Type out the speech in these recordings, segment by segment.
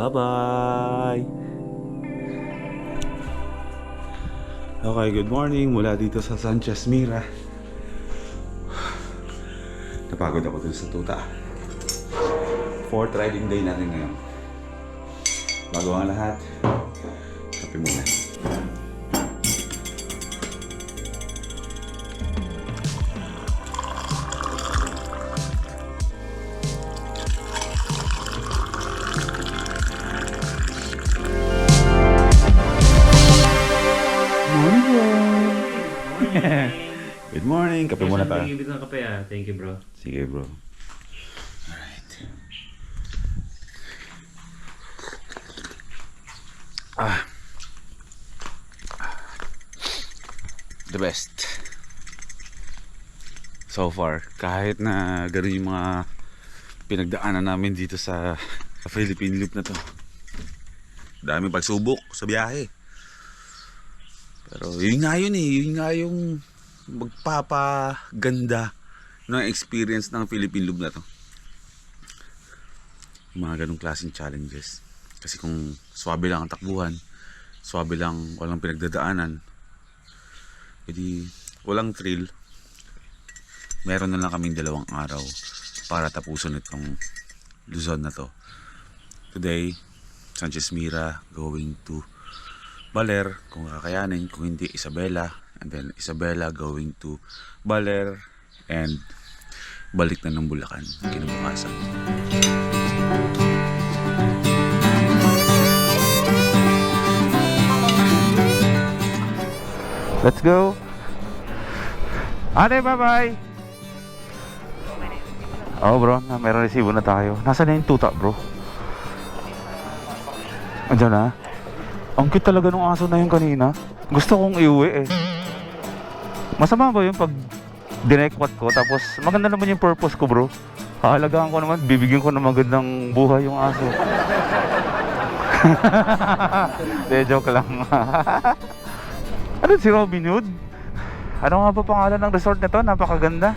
Bye-bye! Okay, good morning mula dito sa Sanchez Mira. Napagod ako dun sa tuta. 4th riding day natin ngayon. Bago ang lahat, kape muna. Good morning, kape muna tayo. Ibig ng kape ah. Thank you bro. Sige bro. Alright. The best. So far, kahit na gano'n yung mga pinagdaanan namin dito sa Philippine Loop na to. Daming pagsubok sa biyahe. Pero yun nga yun eh. Yun nga yung magpapaganda ng experience ng Philippine Loop na to. Mga ganong klaseng challenges. Kasi kung swabe lang ang takbuhan, swabe lang, walang pinagdadaanan, edi walang thrill. Meron na lang kaming 2 araw para tapusin itong Luzon na to. Today, Sanchez Mira going to Baler kung kakayanin, kung hindi Isabela, and then Isabela going to Baler, and balik na ng Bulacan kinabukasan. Let's go. Ate, bye-bye. Oh bro, meron resibo na tayo. Nasaan na yung tuta bro? Andiyan na. Ang cute talaga nung aso na yun kanina. Gusto kong iuwi eh. Masama ba yun pag dinekwat ko? Tapos maganda naman yung purpose ko bro. Haalagaan ko naman, bibigyan ko ng magandang buhay yung aso. De, joke lang. Ano si Robin Hood? Ano nga ba pangalan ng resort na to? Napakaganda.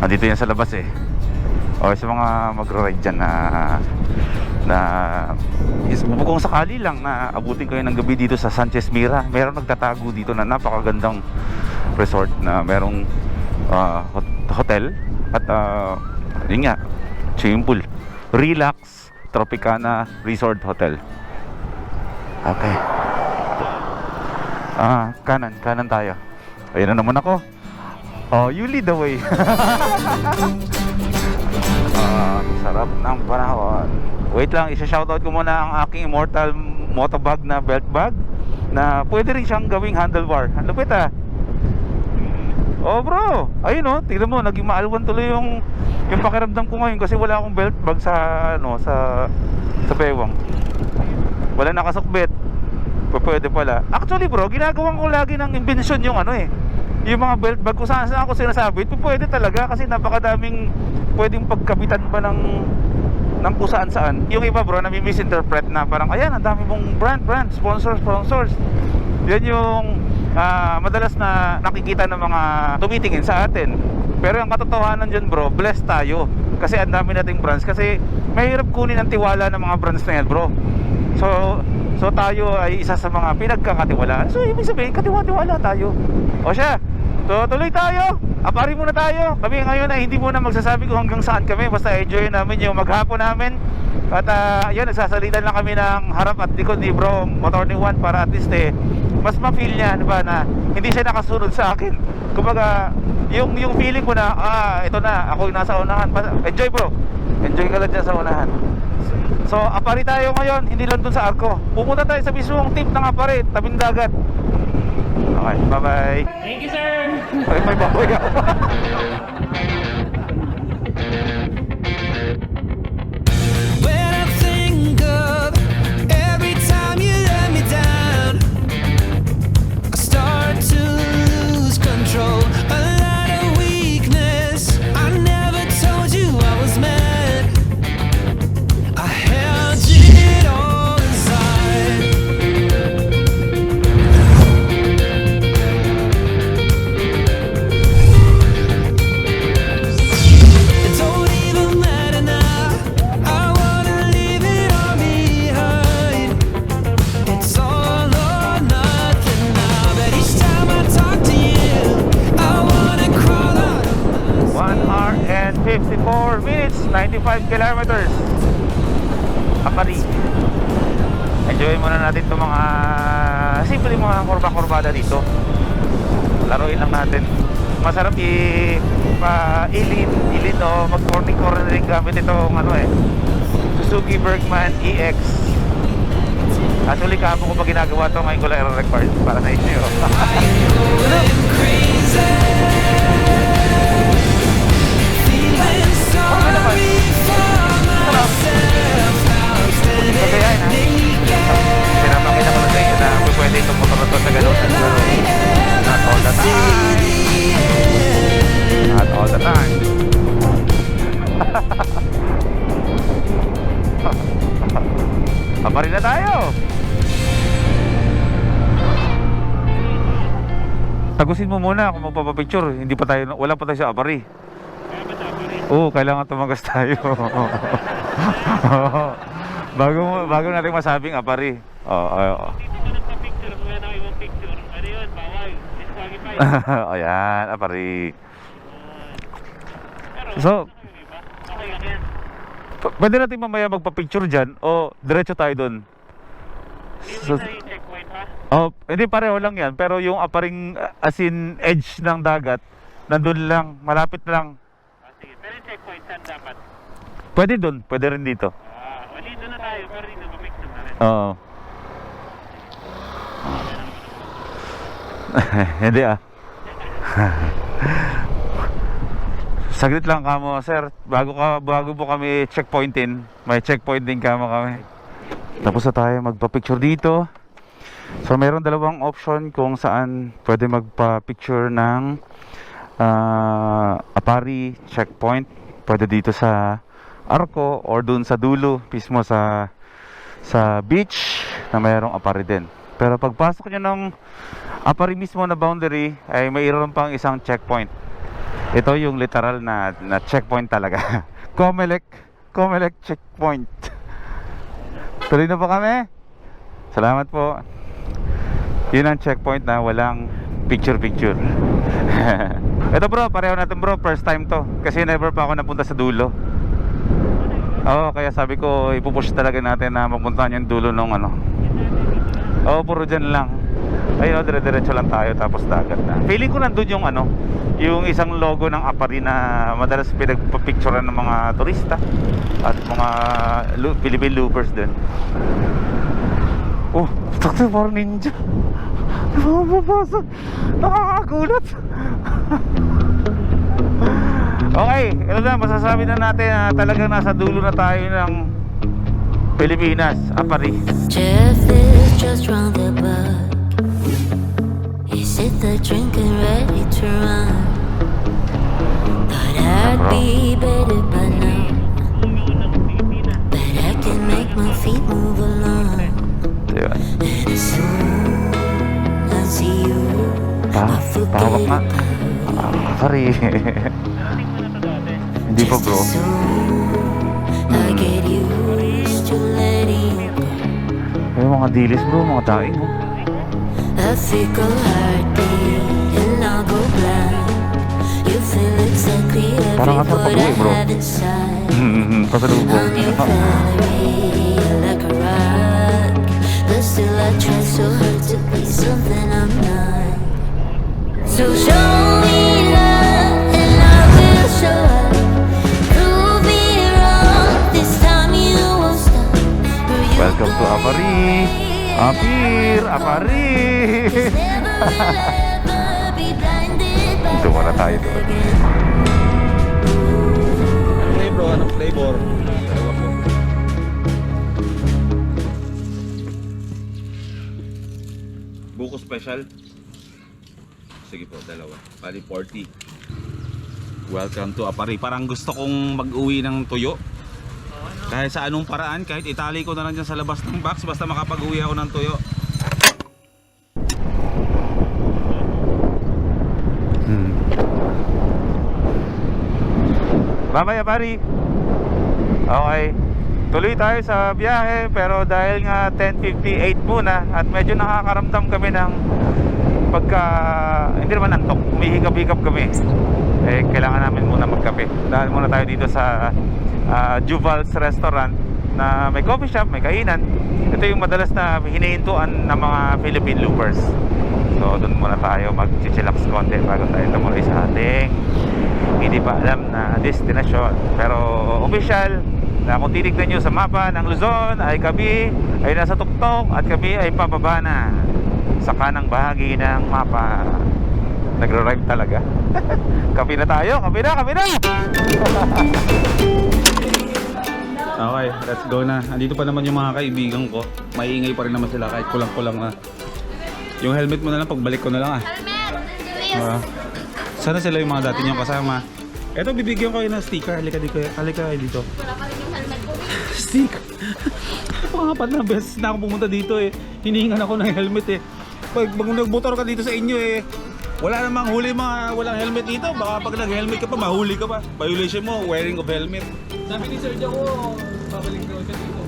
Nandito yan sa labas eh. O sa mga magro-ride dyan na kung sakali lang na abutin kayo ng gabi dito sa Sanchez Mira, meron nagtatago dito na napakagandang resort na merong hotel at yun nga, swimming pool. Relax Tropicana Resort Hotel. Okay. Kanan tayo. Ayun na naman ako. Oh, you lead the way. Sarap ng panahon. Wait lang, isa-shoutout ko muna ang aking immortal motobag na belt bag na pwede rin siyang gawing handlebar. Ang lupit ah. Oh bro, ayun oh, tignan mo, naging maalwan tuloy yung pakiramdam ko ngayon kasi wala akong belt bag sa sa bewang. Wala nakasukbit. Pwede pala. Actually bro, ginagawan ko lagi ng invention yung yung mga belt bag ko saan ako sinasabit. Pwede talaga kasi napakadaming pwedeng pagkabitan pa ng kung saan. Yung iba bro, nami-misinterpret na parang ayan, ang dami mong brand, sponsors. Yan yung madalas na nakikita ng mga tumitingin sa atin. Pero yung katotohanan dyan bro, blessed tayo kasi ang dami nating brands. Kasi mahirap kunin ang tiwala ng mga brands na yan bro. So tayo ay isa sa mga pinagkakatiwalaan. So ibig sabihin, katiwala tayo. O siya, so tuloy tayo. Apari muna tayo. Kami ngayon ay hindi muna magsasabi kung hanggang saan kami. Basta enjoy namin yung maghapon namin. At yun, nagsasalitan lang kami ng harap at likod ni bro Motor ni Juan para at least mas ma-feel niya diba, na hindi siya nakasunod sa akin. Kumbaga yung feeling ko na ito na, ako yung nasa unahan. Enjoy bro. Enjoy ka lang dyan sa unahan. So Apari tayo ngayon, hindi lang dun sa Arco. Pupunta tayo sa mismong tip ng Apari, tabing dagat. Okay, bye-bye. Thank you sir. Ay, may baboy ako. When I think of every time you let me down, I start to lose control. A lot of weakness. I never told you I was mad. I held it all inside. Don't even kilometers. Apari. Enjoy muna natin itong mga simple mga kurba-kurbada dito. Laruin lang natin. Masarap ilin o mag-morning cornering gamit itong Suzuki Bergman EX. Actually kahapon ko pa ginagawa ito, ngayon ko lang i-record para sa inyo. Kagayain ha. Pinapakita ko lang sa inyo na pwede itong motor na to sa ganun. Not all the time. Not all the time. Apari na tayo. Tagusin mo muna kung magpapapicture. Hindi pa tayo, wala pa tayo sa Apari. Oo, kailangan tumagas tayo. bago natin masabing Apari. Ayan, Apari. So, pwede natin mamaya magpa-picture dyan o diretso tayo doon. So, hindi pareho lang yan. Pero yung Aparing as in edge ng dagat, nandun lang, malapit lang. Sige, pero yung checkpoint saan dapat? Pwede doon, pwede rin dito. Dito na tayo, pero dito mamix na rin. Oo. Hindi Saglit lang kamo, sir. Bago po kami checkpointin. May checkpoint din kamo kami. Tapos na tayo magpa-picture dito. So meron dalawang option kung saan pwede magpa-picture ng Apari checkpoint. Pwede dito sa Arco or dun sa dulo mismo sa beach na mayroong Apari din. Pero pagpasok nyo ng Apari mismo na boundary ay mayroon pang isang checkpoint. Ito yung literal na checkpoint talaga. Comelec checkpoint. Tuloy na po kami. Salamat po. Yun ang checkpoint na walang picture-picture. Ito bro, pareho natin bro. First time to. Kasi never pa ako napunta sa dulo. Kaya sabi ko ipupush talaga natin na mapuntahan yung dulo nung puro dyan lang. Ayun, dire-diretso lang tayo tapos dagat na. Feeling ko nandun yung yung isang logo ng Apari na madalas pinagpapicturean ng mga turista at mga Philippine loopers din. Oh, takto parang ninja. Napapasok. Nakakagulat. Okay, ito na, masasabi na natin na talagang nasa dulo na tayo ng Pilipinas, Apari. Jeff is just round the block. Is it the drink and ready to run? Thought I'd be better by now, but I can make my feet move along. Diba? And as soon as you, I Pahawak nga. forget Apari. Hindi pa bro. I get used to letting go. May mga dilis bro, mga daing mo. A fickle heartbeat and I'll go blind. You feel exactly every Parang asar word I pag-uwi, bro. have inside. Pasalubong. On your Valerie, like a rock, but still I try so hard to be something I'm not. So show me love and I will show up. Prove me wrong, this time you won't stop. Or you Welcome to Apari. Apir, Apari. never will ever be blinded by Ito wala tayo doon. Hey bro, anong flavor? Dalawa po. Buko special? Sige po, dalawa. Bali 40. Welcome to Apari. Parang gusto kong mag-uwi ng tuyo. Kahit sa anong paraan, kahit itali ko na lang dyan sa labas ng box, basta makapag-uwi ako ng tuyo. Bye-bye, Apari. Okay. Tuloy tayo sa biyahe, pero dahil nga 10:58 muna at medyo nakakaramdam kami ng hindi naman antok, humihigap-higap kami. Kailangan namin muna magkape. Dahil muna tayo dito sa Juval's Restaurant na may coffee shop, may kainan. Ito yung madalas na hinihintuan ng mga Philippine loopers. So doon muna tayo mag-chillax konti bago tayo tumuloy sa ating hindi pa alam na destinasyon. Pero official na kung titignan nyo sa mapa ng Luzon ay kami ay nasa tuktok at kami ay pababa na sa kanang bahagi ng mapa. Nagro-rhyme talaga. Kape na tayo, kape na! Okay, let's go na. Andito pa naman yung mga kaibigan ko. Maiingay pa rin naman sila kahit kulang-kulang na. Yung helmet mo na lang, pagbalik ko na lang ah. Sana sila yung mga dati niyong kasama. Eto, bibigyan ko kayo ng sticker. Halika kayo dito. Wala pa rin yung helmet ko. Sticker? Pangapat na beses na ako pumunta dito eh. Hinihingan ako ng helmet eh. Pag nagmotor ka dito sa inyo eh, wala namang huli mga walang helmet dito. Baka pag nag-helmet ka pa, mahuli ka pa. Violation mo, wearing of helmet. Sabi ni Sir Jaco, babalik daw siya dito.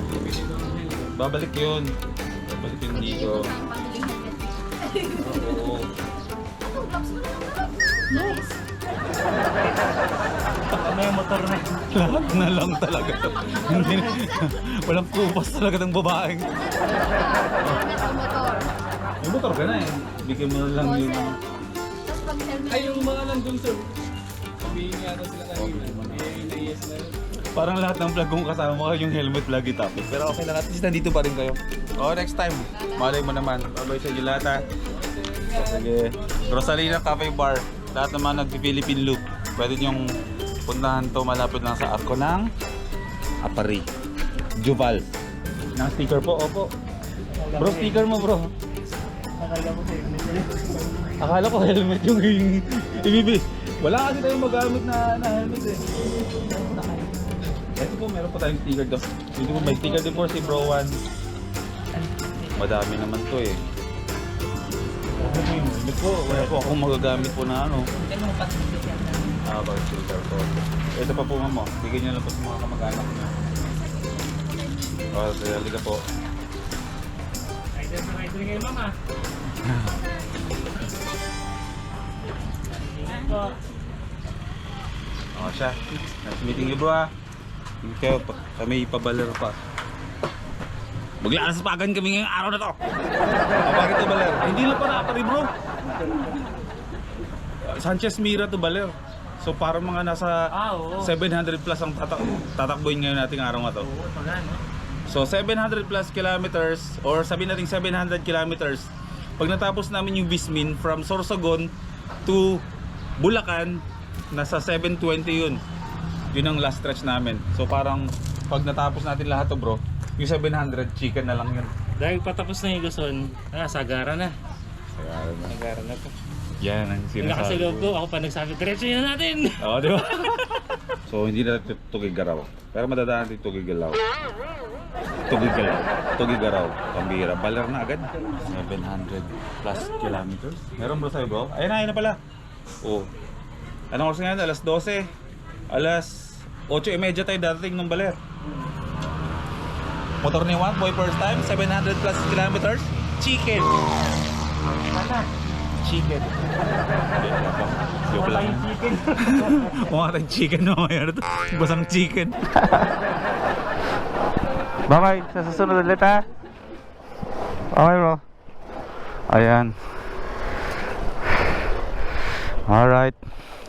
Babalik yun. Babalik yun dito. Oo. May motor na. Lahat na lang talaga. Hindi. Walang kupas talaga ng babaeng. May motor ka na eh. Bigyan mo na lang yun. Ay, yung mga nandun, Sir. Sabihin nga daw sila kanina. Yes na yun. Parang lahat ng vlog kong kasama ko yung helmet lagi topic. Pero okay lang, at least nandito pa rin kayo. Next time. Malay mo naman. Bye-bye sa inyo lahat ha. Sige. Rosalina Cafe Bar. Lahat naman nag-Philippine Loop. Pwede niyong puntahan to, malapit lang sa arko ng Apari. Juval. Ng sticker po, opo. Bro, sticker mo bro. Akala ko helmet yung ibibi. Wala kasi tayong magamit na helmet eh. Ito po, meron po tayong sticker doon. Dito po, may sticker din po si Bro Juan. Madami naman to eh. Helmet po, wala po akong magagamit po na ano. Bag sticker po. Ito pa po mamo, bigyan nyo lang po sa mga kamag-anak nyo. Halika po. Idol na idol ngayon, mama. Siya. Nice meeting you bro ah. Kayo, kami ipabaler pa. Maglalaspagan kami ngayong araw na to. Bakit to baler? Hindi lang pa nakapari bro. Sanchez Mira to baler. So parang mga nasa 700 plus ang tatakbuhin ngayon nating araw na to. So 700 plus kilometers or sabihin natin 700 kilometers. Pag natapos namin yung Vismin from Sorsogon to Bulacan, nasa 720 yun. Yun ang last stretch namin. So parang pag natapos natin lahat to bro, yung 700 chicken na lang yun. Dahil patapos na yung Luzon, sagara na. Sagara na to. Yan ang Yung sinasabi nakasaloob ko, ko. ako pa nagsabi, diretso na natin! Oo, di ba? So hindi na Tugigaraw. Pero madadaan din Tugigalaw. Tugigaraw. Pambira. Baler na agad. 700 plus kilometers. Meron bro sa'yo bro? Ayun na pala. Oh. Anong oras ngayon? Alas 12. Alas 8:30 tayo dadating ng Baler. Motor ni Juan, boy first time, 700 plus kilometers. Chicken. Chicken. Joke lang. Chicken. Mukha tayong chicken na mayroon to. Basang chicken. Bye-bye, sa susunod ulit ha. Okay bro. Ayan. Alright.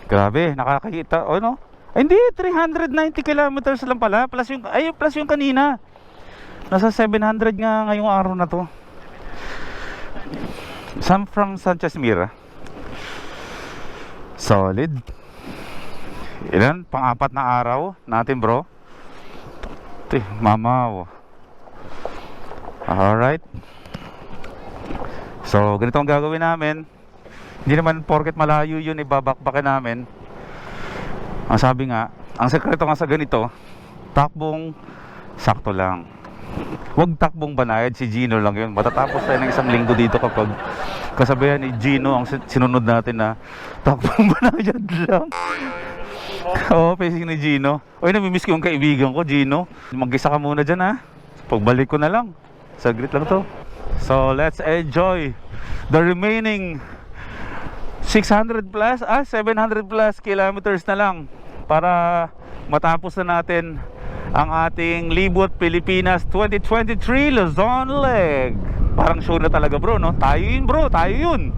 Grabe, nakakita. Oh no? Ay, hindi, 390 kilometers lang pala. Plus yung kanina. Nasa 700 nga ngayong araw na to. Some from Sanchez Mira. Solid. Ilan? Pang-apat na araw natin bro. Mamaw. Alright. So ganito ang gagawin namin. Hindi naman porket malayo yun ibabakbakan namin. Ang sabi nga, ang sekreto nga sa ganito, takbong sakto lang. Huwag takbong banayad, si Gino lang yun. Matatapos tayo ng isang linggo dito kapag kasabihan ni Gino ang sinunod natin na takbong banayad lang. Oo, pacing ni Gino. Uy, namimiss ko yung kaibigan ko, Gino. Mag-isa ka muna dyan ha. Pagbalik ko na lang. Saglit lang to. So, let's enjoy the remaining 600 plus, 700 plus kilometers na lang para matapos na natin ang ating Libot Pilipinas 2023 Luzon leg. Parang sure na talaga bro, no? Tayo yun bro, tayo yun.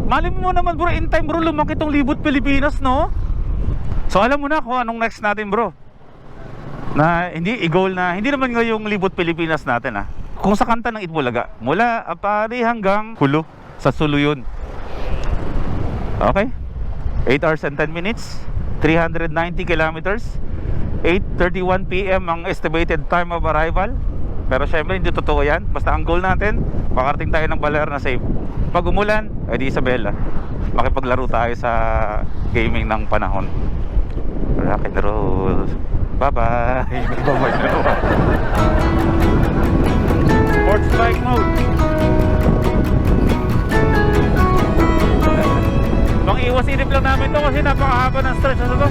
Mali mo naman bro, in time bro, lumaki tong Libot Pilipinas, no? So alam mo na kung anong next natin bro. Na hindi i-goal na, hindi naman ngayong Libot Pilipinas natin ah. Kung sa kanta ng Itbulaga, mula Apari hanggang Hulo, sa Sulu yun. Okay? 8 hours and 10 minutes, 390 kilometers, 8:31 PM ang estimated time of arrival. Pero syempre hindi totoo yan. Basta ang goal natin, makarating tayo ng Baler na safe. Pag umulan, edi Isabela, makipaglaro tayo sa gaming ng panahon. Rock and roll. Bye-bye. Bye-bye na. Sports bike mode. Pang-iwas-inip lang namin to kasi napakahaba ng stretch na to.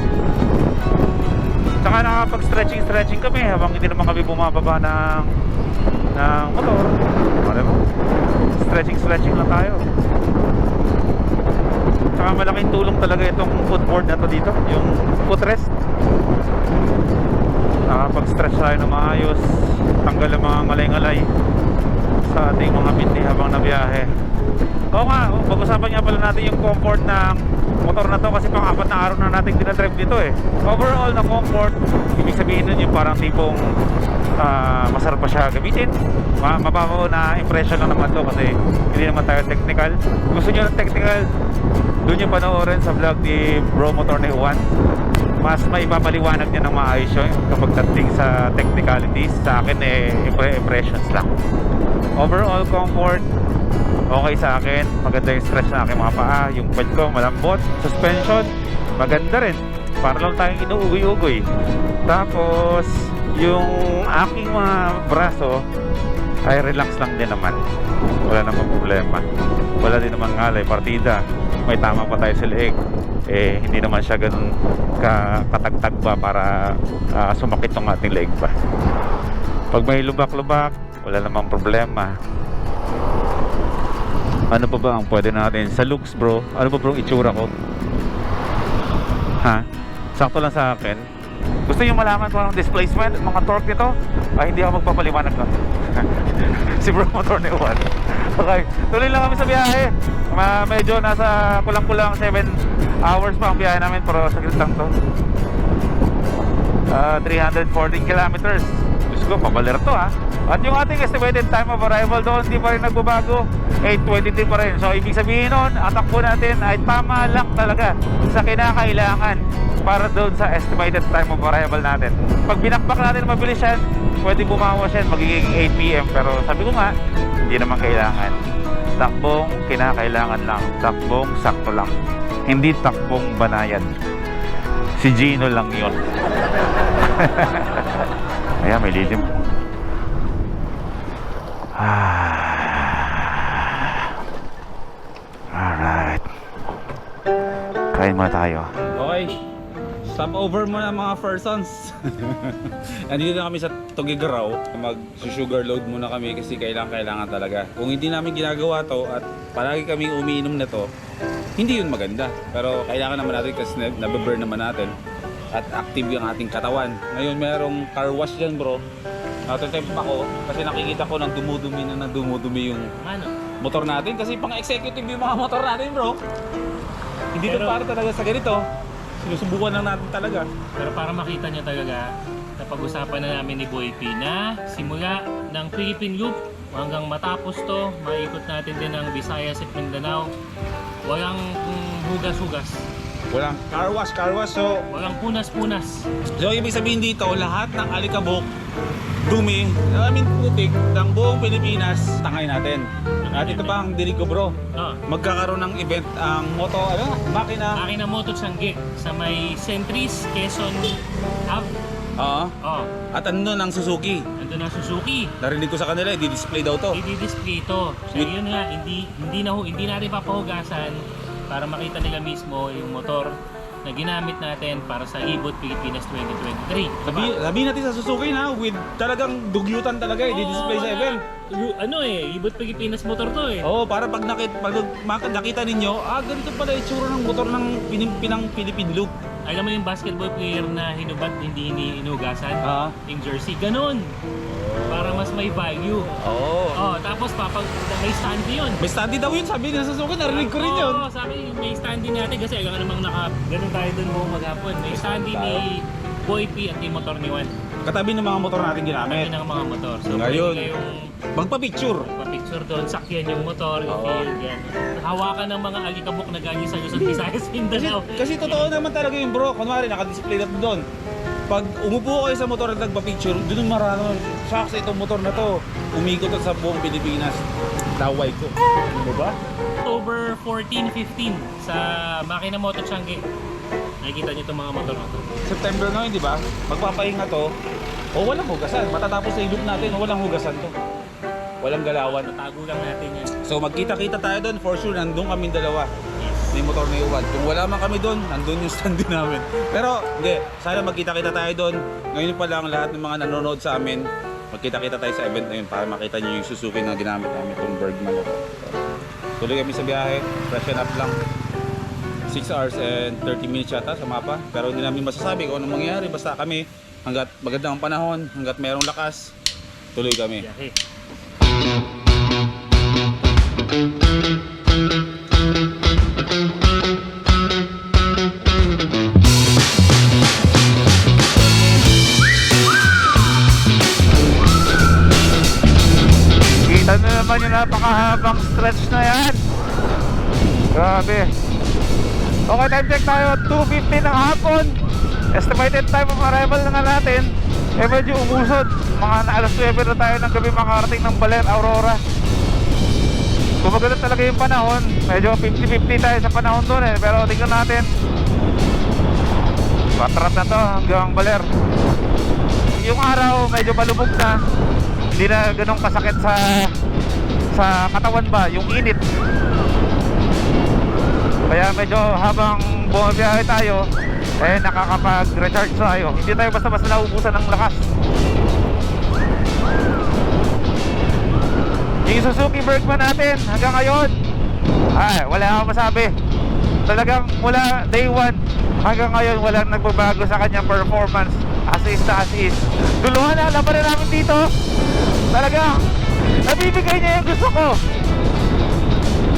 Tsaka nakapag-stretching kami habang hindi naman kami bumababa ng motor. Ano mo? Stretching lang tayo. Tsaka malaking tulong talaga itong footboard na to dito, yung footrest. Nakapag-stretch tayo na maayos, tanggal ang mga ngalay-ngalay sa ating mga binti habang nabiyahe. Oo nga, pag-usapan nga pala natin yung comfort ng motor na to kasi pang-apat na araw na natin dinadrive dito eh. Overall na comfort, ibig sabihin nun yung parang tipong masarap pa siya gamitin. Mababaw na impression lang naman to kasi hindi naman tayo technical. Gusto nyo ng technical, doon yung panoorin sa vlog ni Bro Motor ni Juan. Mas may papaliwanag niya ng maayos yun kapag dating sa technicalities. Sa akin impressions lang. Overall comfort, okay sa akin. Maganda yung stretch na aking mga paa. Yung pad ko malambot. Suspension, maganda rin. Para lang tayong inuugoy-ugoy. Tapos yung aking mga braso ay relax lang din naman. Wala namang problema. Wala din naman ngalay, partida. May tama pa tayo sa leeg. Hindi naman siya ganun katagtag ba para sumakit tong ating leeg pa. Pag may lubak-lubak, wala namang problema. Ano pa ba ang pwede natin? Sa looks bro, ano pa bro itsura ko? Ha? Sakto lang sa akin. Gusto nyo malaman kung anong displacement, mga torque nito? Ay, hindi ako magpapaliwanag lang. Si Bro Motor ni Juan. Okay, tuloy lang kami sa biyahe. Medyo nasa kulang-kulang 7 hours pa ang biyahe namin, pero saglit lang to. 314 kilometers. Diyos ko, pabaler to ha. At yung ating estimated time of arrival doon, hindi pa rin nagbabago. 8:23 pa rin. So ibig sabihin nun, ang takbo natin ay tama lang talaga sa kinakailangan para doon sa estimated time of arrival natin. Pag binakbak natin mabilis yan, pwede bumawas yan, magiging 8 PM. Pero sabi ko nga, hindi naman kailangan. Takbong kinakailangan lang. Takbong sakto lang. Hindi takbong banayan. Si Gino lang yun. Ayan, may lilim. Alright. Kain muna tayo. Okay. Stop over muna mga persons. Andito na kami sa Tugigaraw. Mag-sugar load muna kami kasi kailangan talaga. Kung hindi namin ginagawa to at palagi kaming umiinom na to, hindi yun maganda. Pero kailangan naman natin kasi nababurn naman natin. At active yung ating katawan. Ngayon merong car wash dyan bro. Natatempt ako kasi nakikita ko ng dumudumi yung motor natin. Kasi pang-executive yung mga motor natin bro. Hindi to para talaga sa ganito. Sinusubukan lang natin talaga. Pero para makita nyo talaga, napag-usapan na namin ni Boy P na simula ng Philippine Loop hanggang matapos to, maikot natin din ang Visayas at Mindanao. Walang hugas-hugas. Walang car wash. So, Walang punas-punas. so ibig sabihin dito, lahat ng alikabok, dumi, putik ng buong Pilipinas, tangay natin. At ito pa ang dinig ko bro. Magkakaroon ng event ang makina. Makina Moto Changgit sa may Centris, Quezon Ave. Oo. At ano ng Suzuki. Ando na Suzuki. Narinig ko sa kanila, i-display daw to. I-display ito. So yun nga, hindi natin papahugasan para makita nila mismo yung motor na ginamit natin para sa Libot Pilipinas 2023. Sabihin natin sa Suzuki na with talagang dugyutan talaga i-display sa event. Libot Pilipinas motor to eh. Oo, para pag nakita ninyo, ganito pala itsura ng motor ng Philippine Loop. alam mo yung basketball player na hinubad hindi inugasan? Ah. Yung jersey, ganun. Para mas may value. Oo. Oh, tapos may standy yun. May standy daw yun, sabi nila sa Suki, narinig ko rin yun. Oo, sabi may standy natin kasi aga namang ganun tayo dun buong maghapon. May standy ni Boy P at yung motor ni Juan. Katabi ng mga motor natin ginamit. Kami ng mga motor. So, Ngayon, pwede kayong magpa-picture. pa-picture doon, sakyan yung motor, yung Oo. field, yan. Hawakan ng mga alikabok na galing sa Luzon, Visayas, Mindanao. Kasi totoo naman talaga yung bro. Kunwari, nakadisplay na doon. Pag umupo kayo sa motor at nagpa-picture, doon marami. Shucks, itong motor na to. Umikot at sa buong Pilipinas. Daway ko. Diba? October 14, 15 sa Makina Moto Changi. Nakikita niyo itong mga motor na to. September ngayon, di ba? Magpapahinga to. O walang hugasan. Matatapos na yung loop natin. O walang hugasan to. Walang galawan. Tatago lang natin yan. So magkita-kita tayo doon. For sure, nandun kami dalawa. May motor na iwan. Kung wala man kami doon, nandun yung stand din namin. Pero hindi, sana magkita-kita tayo doon. Ngayon pa lang lahat ng mga nanonood sa amin, magkita-kita tayo sa event na yun para makita nyo yung Suzuki na ginamit namin, itong Bergman. Tuloy kami sa biyahe, freshen up lang. 6 hours and 30 minutes yata sa mapa. Pero hindi namin masasabi kung anong mangyayari. Basta kami, hanggat maganda ang panahon, hanggat mayroong lakas, tuloy kami. Biyahe. Kita na naman yung napakahabang stretch na yan. Grabe. Okay, time check tayo. 2:50 ng hapon. Estimated time of arrival na nga natin. Eh medyo umusod. Mga alas 9 na tayo ng gabi makarating ng Baler, Aurora. Kung maganda talaga yung panahon, medyo 50-50 tayo sa panahon doon eh. Pero tingnan natin. Patrat na to hanggang Baler. Yung araw medyo malubog na. Hindi na ganun kasakit sa katawan ba, yung init. Kaya medyo habang bumabiyahe tayo, eh nakakapag-recharge tayo. Hindi tayo basta-basta naubusan ng lakas. Yung Suzuki Bergman natin hanggang ngayon, ay wala akong masabi. Talagang mula day 1 hanggang ngayon walang nagbabago sa kanyang performance. As is na as is. Duluhan na, laban na namin dito. Talagang nabibigay niya yung gusto ko.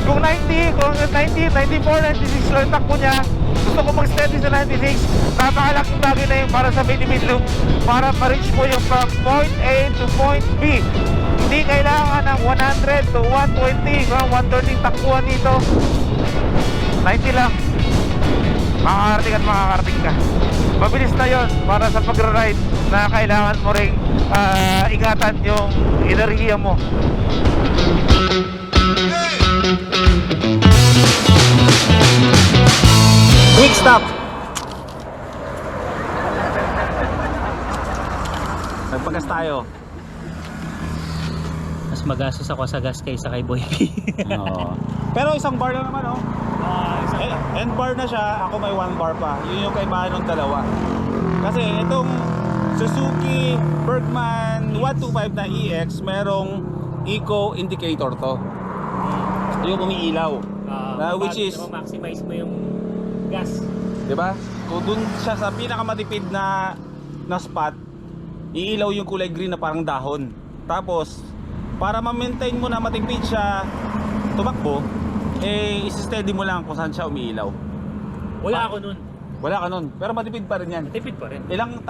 Kung 94, 96 lang takbo niya, gusto ko mag-steady sa 96. Napakalaking bagay na yun para sa mini-mid loop, para ma-reach mo yung from point A to point B. Hindi kailangan ng 100 to 120, 130 takbuhan dito. 90 lang. Makakarating at makakarating ka. Mabilis na yon para sa pag-ride na kailangan mo ring ingatan yung enerhiya mo. Quick stop. Nagpagas tayo. Mas magastos ako sa gas kaysa kay Boy P. Oo. Pero isang bar lang naman, oh. End bar na siya, ako may 1 bar pa. Yun yung kaibahan ng dalawa. Kasi itong Suzuki Bergman 125 na EX, merong eco indicator to. Yung umiilaw. Which is, maximize mo yung gas. 'di ba? Kung dun siya sa pinakamatipid na spot, iilaw yung kulay green na parang dahon. Tapos, para ma-maintain mo na matipid siya tumakbo, eh isi-steady mo lang kung saan siya umiilaw. Wala ako nun. Wala ka nun, pero matipid pa rin yan. Tipid pa rin. Ilang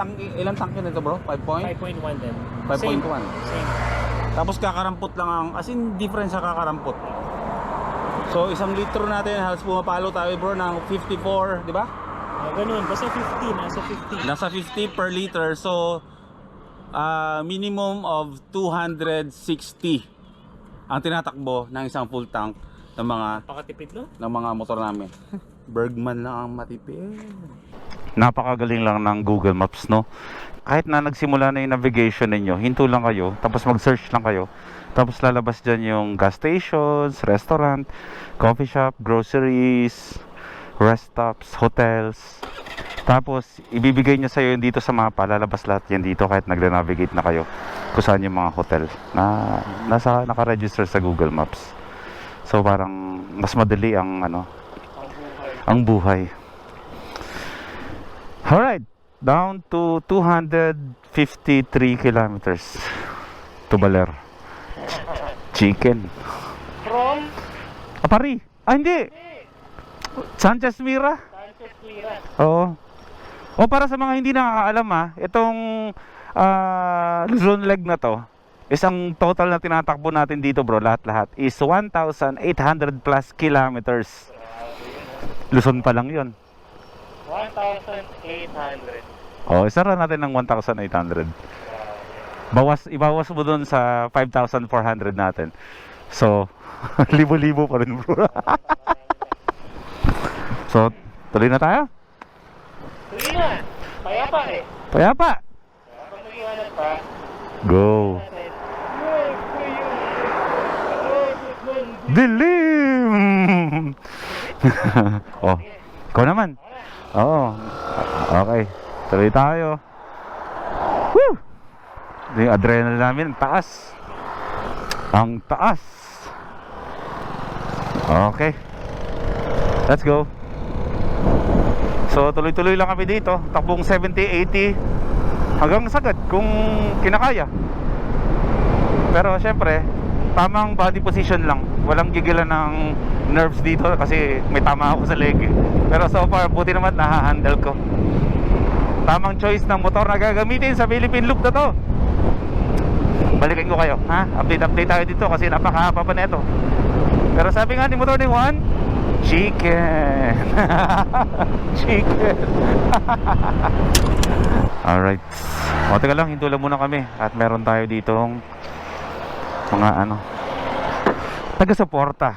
tangke nito bro? 5 point? 5.1 din. 5.1. Same. Tapos kakarampot lang ang, as in difference sa kakarampot. So 1 litro natin, halos pumapalo tayo bro ng 54, di ba? Ganun, basta 50, nasa 50. Nasa 50 per liter, so minimum of 260 ang tinatakbo ng isang full tank ng mga Pakatipid no? motor namin. Bergman lang ang matipid. Napakagaling lang ng Google Maps, no? Kahit na nagsimula na yung navigation ninyo, hinto lang kayo, tapos mag-search lang kayo. Tapos lalabas dyan yung gas stations, restaurant, coffee shop, groceries, rest stops, hotels. Tapos ibibigay nyo sa'yo yun dito sa mapa, lalabas lahat yan dito kahit nagre-navigate na kayo kung saan yung mga hotel na naka-register sa Google Maps. So parang mas madali ang ang buhay. Alright, down to 253 kilometers to Baler. Chicken. From Apari. Hindi. Sanchez Mira. Sanchez Mira. Oo. O para sa mga hindi nakakaalam itong Luzon leg na to, isang total na tinatakbo natin dito bro, lahat-lahat is 1,800 plus kilometers. Luzon pa lang yun. 1,800. O, isara natin ng 1,800. Ibawas mo dun sa 5,400 natin. So, libo-libo pa rin bro. So, tuloy na tayo? Tuloy na. Payapa eh. Payapa. Kapag nag-iwanag pa, Go. Dilim. Oh, ikaw naman. Oo. Okay. Tuloy tayo. Woo! Yung adrenaline namin, ang taas. Ang taas. Okay. Let's go. So, tuloy-tuloy lang kami dito. Takbong 70, 80. Hanggang sagad kung kinakaya. Pero syempre, tamang body position lang. Walang gigilan ng nerves dito kasi may tama ako sa leg. Pero so far, buti naman nahahandle ko. Tamang choice ng motor na gagamitin sa Philippine Loop na to. Balikan ko kayo, ha? Update tayo dito kasi napakahaba pa nito. Pero sabi nga ni motor ni Juan, chicken. Chicken. Alright. O teka lang, hinto lang muna kami. At meron tayo ditong mga taga-suporta.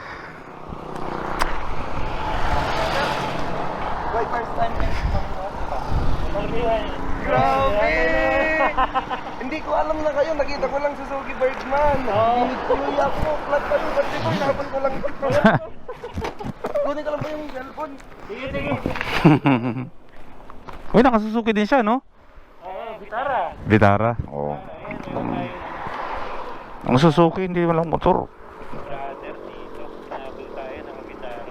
Grabe! Hindi ko alam na kayo, nakita ko lang sa Suzuki Birdman. Binigtuloy ako, flat pa yung battery ko, hinapan ko lang. Kunin ko lang pa yung cellphone. Sige, sige. Uy, nakasusuki din siya, no? Bitara. Vitara. Oo. Ang Suzuki, hindi walang motor. Brother dito. Nabol tayo ng Bitara.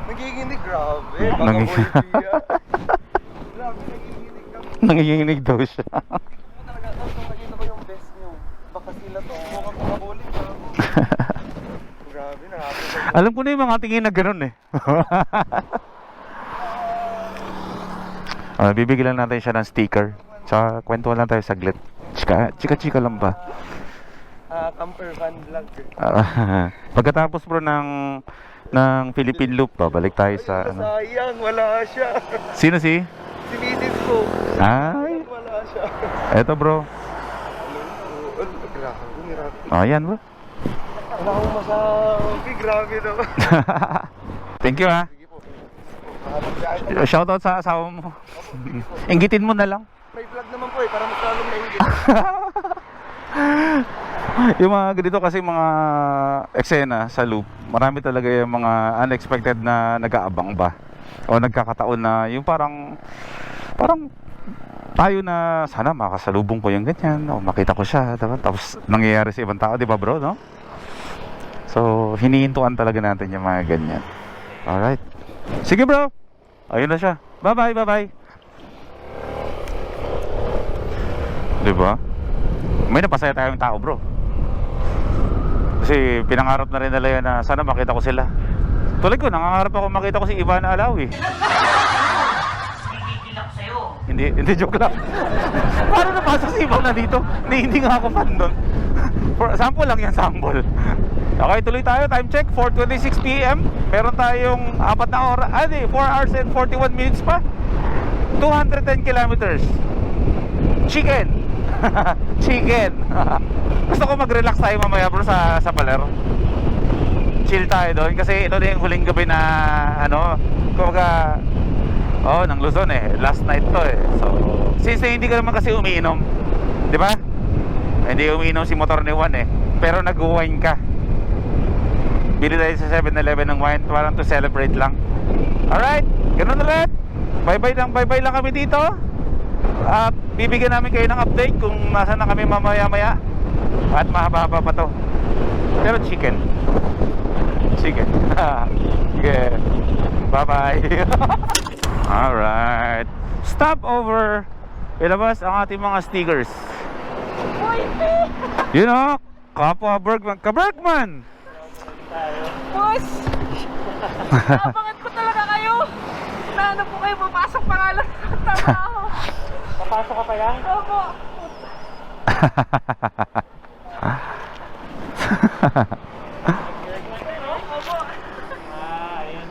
Nagiginig, grabe. Baka Nangiginig. Bolivia. Grabe, nagiginig kami. Nanginginig daw siya. Talaga, tapos nung nakita ko yung best nyo, baka sila to, mukhang makabulit ako. Grabe, nakakita. Alam ko na yung mga tingin na gano'n eh. Bibigyan lang natin siya ng sticker. Tsaka kwentuhan lang tayo saglit. Chika lang ba? Camper van vlog. Pagkatapos bro ng Philippine Loop, balik tayo sa Sayang, wala siya. Sino si? Si misis ko. Ay, Wala siya. eto bro. Grabe, miracle. Ayan bro. Wala akong masabi, grabe naman. Thank you ha. Shoutout sa asawa mo. Inggitin mo na lang. May vlog naman po para mas lalong naingit. Yung mga ganito kasi mga eksena sa loop, marami talaga yung mga unexpected na nag-aabang ba o nagkakataon na yung parang tayo na sana makasalubong ko yung ganyan o makita ko siya, diba? Tapos nangyayari sa ibang tao, di ba bro, no? So hinihintuan talaga natin yung mga ganyan. Alright, sige bro, ayun na siya. Bye bye. Diba? May napasaya tayong tao bro. Kasi pinangarap na rin nila yan na sana makita ko sila. Tuloy ko, nangangarap ako makita ko si Ivana Alawi. Hindi joke lang. Paano napasok si Ivana dito? Hindi nga ako fan doon. Sample lang yan, sample. Okay, tuloy tayo. Time check, 4:26 PM. Meron tayong 4 hours and 41 minutes pa. 210 kilometers. Chicken. Chicken. Gusto ko mag-relax tayo mamaya bro sa Baler. Chill tayo doon kasi ito na yung huling gabi na kumbaga ng Luzon eh. Last night to eh. So, since hindi ka naman kasi umiinom, di ba? Hindi umiinom si motor ni Juan eh. Pero nag-wine ka. Bili tayo sa 7-Eleven ng wine parang to celebrate lang. Alright, ganun ulit. Bye-bye lang kami dito. At bibigyan namin kayo ng update kung nasaan na kami mamaya-maya. At mahaba-haba pa to. Pero chicken. Chicken. Sige. Bye-bye. Alright. Stop over. Ilabas ang ating mga stickers. You know, kapwa Bergman. Ka-Bergman! Boss! Abangan ko talaga kayo! Naano po kayo, papasok pa nga lang ng trabaho. Papasok ka pa yan? Opo. Opo.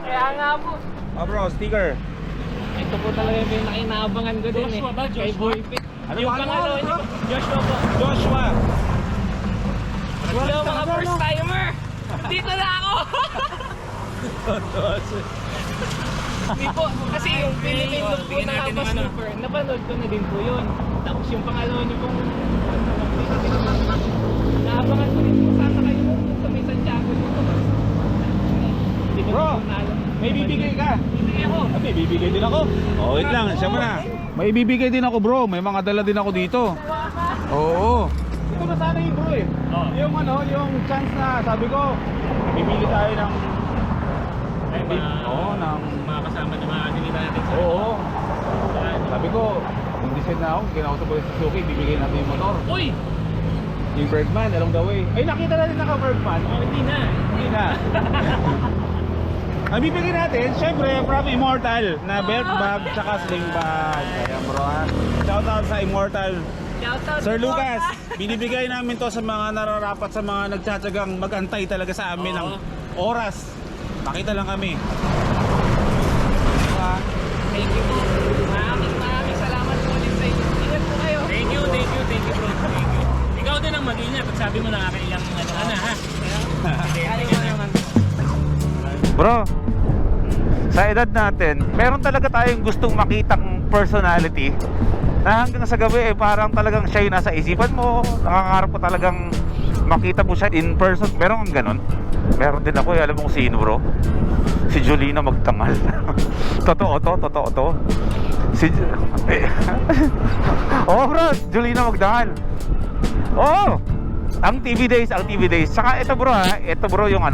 Kaya nga po. Oh bro, sticker. Ito po talaga yung pinaka-inaabangan ko din Joshua ba? Kay Joshua? Boy P. Ano Yung ba? pangalo, Ano ba? Joshua po. Joshua. Hello mga first timer! Dito na ako! Hindi po, kasi yung Philippine look po Bigyan ng natin ng Abas ano. Looper, napanood ko na din po yun. Tapos yung pangalawa niyo pong naabangan ko din po sana kayo sa may Santiago dito. Hindi ko Bro, din po naalam. may bibigay ka. Hindi ako. May bibigay din ako. Oh, wait lang, siya muna. May bibigay din ako bro, may mga dala din ako dito. Oo. Ito na sana yung bro eh. Oh. Yung ano, yung chance na sabi ko, bibili tayo ng Ay, Oo, ng mga kasama na mga kanila natin sa Oo. Sabi ko, kung decide na ako, kinausap ko yung Suzuki, bibigay natin yung motor. Uy! Yung Bergman, along the way. Ay, nakita na rin naka-Bergman. Oh, hindi na. Hindi na. Ang bibigyan natin, syempre, from Immortal na belt bag tsaka sling bag. Ayan bro ha. Shoutout sa Immortal. Shoutout Sir po, Lucas, ha? binibigay namin to sa mga nararapat sa mga nagtsatsagang mag-antay talaga sa amin ng oras. Pakita lang kami. Thank you po. Maraming salamat po ulit sa inyo. Ingat po kayo. Thank you bro. Thank you. Ikaw din ang mag-ingat at sabi mo nakakailang ano ha. Bro, sa edad natin, meron talaga tayong gustong makitang personality na hanggang sa gabi parang talagang siya yung nasa isipan mo. Nakakarap ko talagang makita mo siya in person. Meron kang ganun? Meron din ako, alam mo kung sino bro? Si Jolina Magtangal. Totoo to. Oh bro, Jolina Magtangal. Oh, ang TV Days. Saka ito bro ito bro yung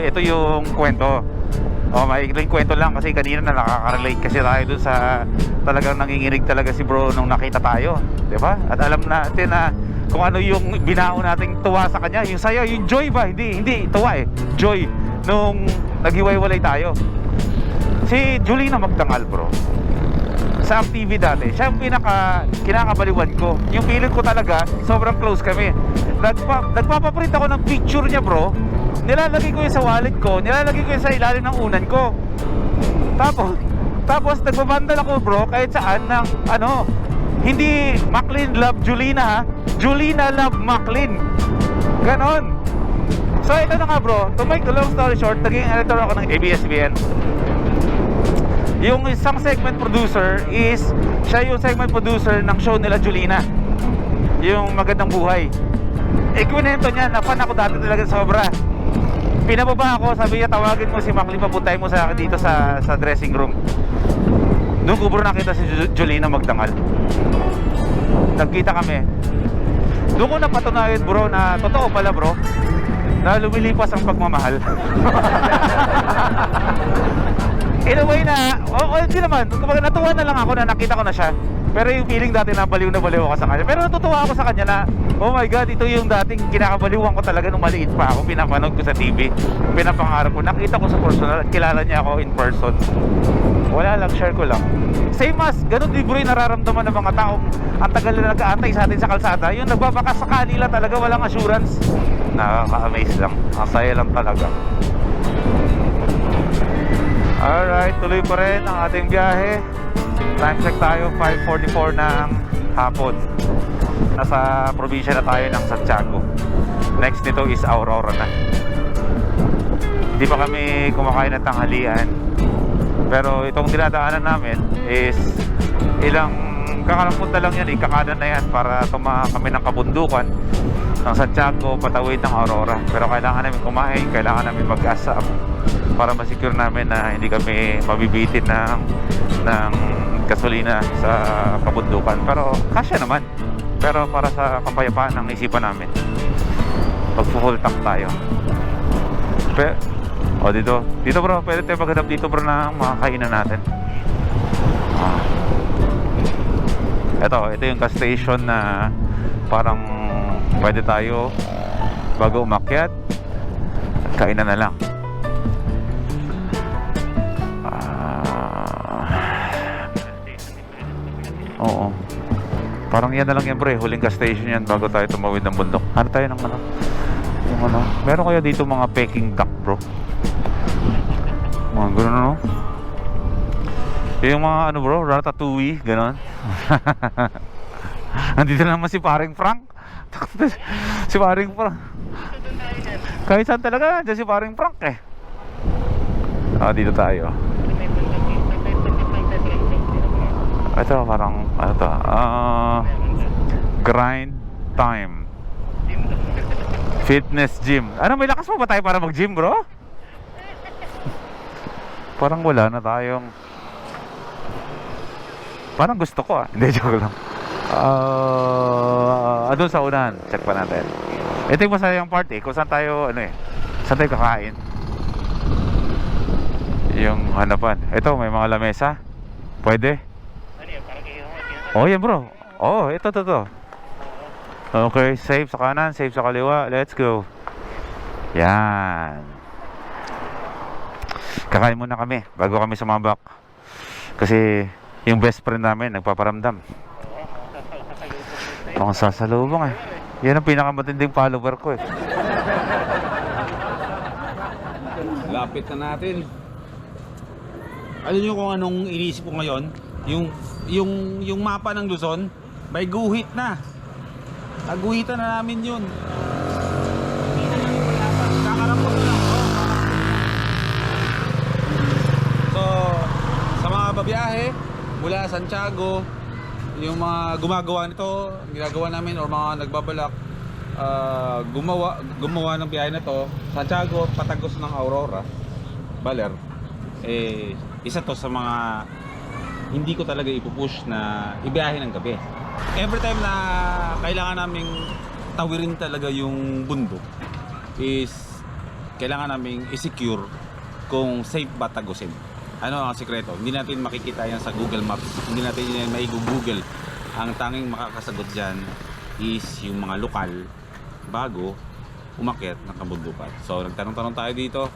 ito yung kwento. Oh, maikling kwento lang kasi kanina na nakaka-relate kasi tayo dun sa talagang nanginginig talaga si bro nung nakita tayo, 'di ba? At alam natin na kung ano yung binao nating tuwa sa kanya, yung saya, yung joy ba? Hindi tuwa joy nung naghiwalay tayo. Si Jolina Magtangal bro, sa TV dati, siya ang kinakabaliwan ko. Yung feeling ko talaga, sobrang close kami. Nagpapaprint ako ng picture niya bro. Nilalagay ko yun sa wallet ko, nilalagay ko yun sa ilalim ng unan ko. Tapos nagbabandal ako bro kahit saan ng hindi Maclean love Jolina ha, Jolina love Maclean, ganon. So ito na nga bro, to make the long story short, naging editor ako ng ABS-CBN. Yung isang segment producer is siya yung segment producer ng show nila Jolina, yung Magandang Buhay. Kwento niya na fan ako dati talaga sobra. Pinababa ako, sabi niya tawagin mo si Maclean, papuntay mo sa akin dito sa dressing room. Doon ko bro nakita si Jolina Magtangal. Nagkita kami. Doon ko napatunayan bro na totoo pala bro na lumilipas ang pagmamahal. In a way na, hindi naman, kumbaga natuwa na lang ako na nakita ko na siya. Pero yung feeling dati na baliw ako sa kanya. Pero natutuwa ako sa kanya na, oh my God, ito yung dating kinakabaliwan ko talaga nung maliit pa ako. Pinapanood ko sa TV, pinapangarap ko. Nakita ko sa personal at kilala niya ako in person. Wala lang, share ko lang. Same as, ganun din bro yung nararamdaman ng mga taong ang tagal na nag-aantay sa atin sa kalsada. Yung nagbabakas sa kanila talaga, walang assurance. Nakaka-amaze lang. Ang saya lang talaga. Alright, tuloy pa rin ang ating biyahe. Time check tayo, 5:44 ng hapon. Nasa probinsya na tayo ng Santiago. Next nito is Aurora na. Hindi pa kami kumakain ng tanghalian. Pero itong dinadaanan namin is ilang kakalapunta lang yan, kakanan na yan para tuma kami ng kabundukan ng Santiago patawid ng Aurora. Pero kailangan namin kumain, kailangan namin mag-gas up para masecure namin na hindi kami mabibitin ng gasolina sa kabundukan. Pero kasya naman. Pero para sa kapayapaan ng isipan namin. Mag-full tank tayo. Dito bro, pwede tayo maghanap dito bro ng mga kainan natin. Ito yung gas station na parang pwede tayo bago umakyat, kainan na lang. Oo. Parang yan na lang yan bro, huling gas station yan bago tayo tumawid ng bundok. Ano tayo ng ano? Yung ano? Meron kaya dito mga Peking duck bro? Mga gano'n ano? Yung mga ano bro, ratatouille, gano'n. Andito naman si paring Frank. Si paring Frank. Kahit saan talaga, dyan si paring Frank eh. Dito tayo. Ito parang ano to? Grind time. Fitness gym. Ano, may lakas mo ba tayo para mag-gym bro? Parang wala na tayong... Parang gusto ko Hindi, joke lang. Doon sa unahan, check pa natin. Ito yung masayang part kung saan tayo, saan tayo kakain. Yung hanapan. Ito, may mga lamesa. Pwede. Oh, yan bro. Oh, ito. Okay, save sa kanan, save sa kaliwa. Let's go. Yan. Kakain muna kami bago kami sumabak. Kasi yung best friend namin nagpaparamdam. Mukhang sasalubong Yan ang pinakamatinding follower ko Lapit na natin. Alam nyo kung anong iniisip ko ngayon? Yung mapa ng Luzon, may guhit na. Naguhitan na namin yun. Kakarapot na lang. So, sa mga babiyahe, mula Santiago, yung mga gumagawa nito, ginagawa namin or mga nagbabalak, gumawa ng biyahe na to, Santiago, patagos ng Aurora, Baler, isa to sa mga hindi ko talaga ipupush na ibiyahe ng gabi. Every time na kailangan naming tawirin talaga yung bundok is kailangan naming i-secure kung safe ba tagusin. Ano ang sikreto? Hindi natin makikita yan sa Google Maps. Hindi natin yan mai-google. Ang tanging makakasagot dyan is yung mga lokal bago umakyat ng kabundukan. So nagtanong-tanong tayo dito.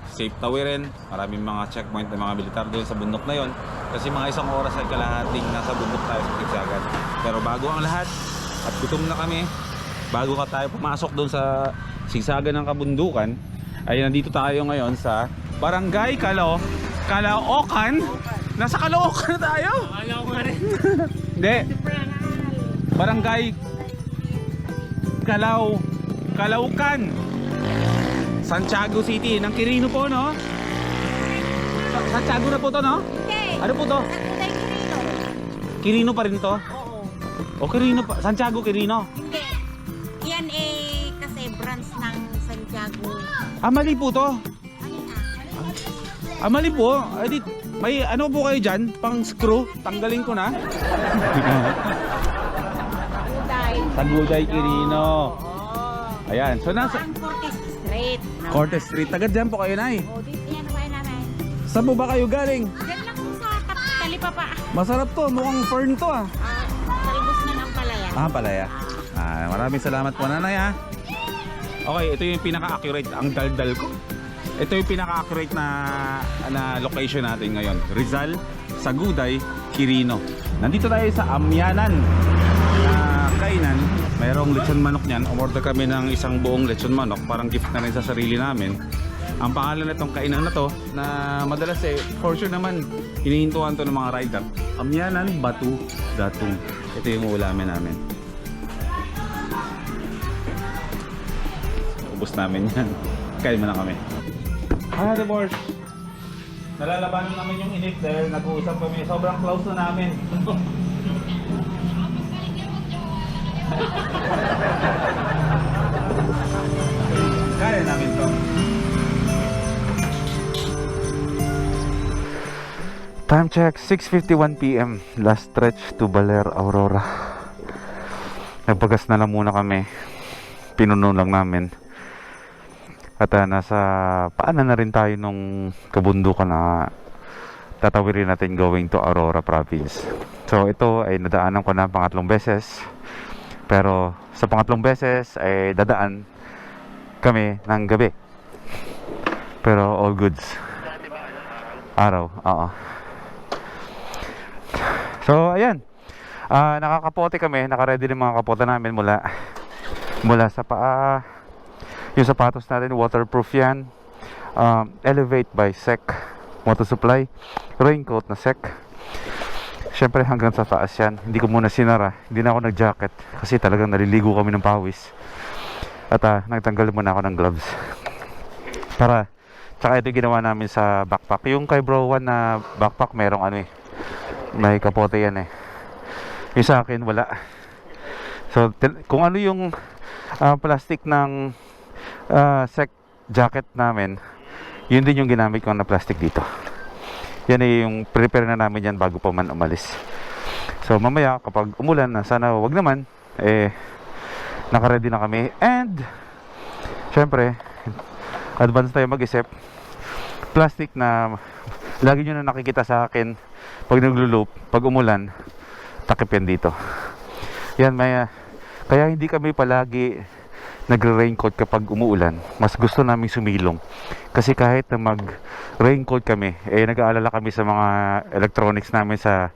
Safe tawirin. Maraming mga checkpoint ng mga militar doon sa bundok na yon. Kasi mga 1 oras ay kalahating nasa bundok tayo sa Tigsagan. Pero bago ang lahat at gutom na kami, bago ka tayo pumasok doon sa Sigsagan ng kabundukan, ay nandito tayo ngayon sa Barangay Caloocan. Nasa Caloocan na tayo. Akala ko nga rin. Hindi. Barangay Caloocan, Santiago City ng Quirino po, no? Santiago na po to, no? Hindi. Ano po to? Nakulay Quirino. Quirino pa rin to? Oo. O Quirino pa? Santiago Quirino? Hindi. Yan kasi branch ng Santiago. Mali po to. Ano na? Mali po. Ay, may ano po kayo dyan? Pang screw? Tanggalin ko na. Uday. Saguday Quirino. Ayan. So nasa Cortes Street. Cortes Street. Tagad dyan po kayo, Nay. O, dito yan ang bahay namin. Saan po ba kayo galing? Diyan lang po sa Talipapa. Masarap to. Mukhang fern to Talibos na ng palaya. Palaya. Maraming salamat po, Nanay Okay, ito yung pinaka-accurate. Ang daldal ko. Ito yung pinaka-accurate na location natin ngayon. Rizal, Saguday, Quirino. Nandito tayo sa Amyanan na kainan. Mayroong lechon manok niyan. Umorder kami ng isang buong lechon manok. Parang gift na rin sa sarili namin. Ang pangalan na itong kainan na to, na madalas for sure naman, hinihintuan to ng mga rider. Amyanan, Batu, Datung. Ito yung ulamin namin. Ubus namin yan. Kain mo na kami. Ate Boss, nalalabanan namin yung init dahil nag-uusap kami. Sobrang close na namin. Kaya namin to. Time check, 6:51 PM. Last stretch to Baler, Aurora. Nagpagas na lang muna kami. Pinuno lang namin. At nasa paanan na rin tayo nung kabundukan na tatawirin natin going to Aurora Province. So ito ay nadaanan ko na pangatlong beses. Pero sa pangatlong beses ay dadaan kami ng gabi. Pero all goods. Araw, oo. So ayan. Nakakapote kami, nakaready ng mga kapote namin mula sa paa. Yung sapatos natin, waterproof yan. Elevate by SEC water supply. Raincoat na SEC. Syempre hanggang sa taas yan. Hindi ko muna sinara, hindi na ako nag-jacket kasi talagang naliligo kami ng pawis. At nagtanggal muna ako ng gloves. Tsaka ito ginawa namin sa backpack. Yung kay Bro 1 na backpack merong may kapote yan eh. Yung sa akin wala. So kung ano yung plastic ng SEC jacket namin, yun din yung ginamit ko na plastic dito. Yan ay yung prepare na namin yan bago pa man umalis. So mamaya kapag umulan na, sana wag naman, nakaready na kami. And syempre advance tayo mag-isip. Plastic na lagi nyo na nakikita sa akin pag naglo-loop, pag umulan, takip yan dito. Yan, kaya hindi kami palagi nagre-raincoat kapag umuulan. Mas gusto namin sumilong. Kasi kahit na mag-raincoat kami, nag-aalala kami sa mga electronics namin sa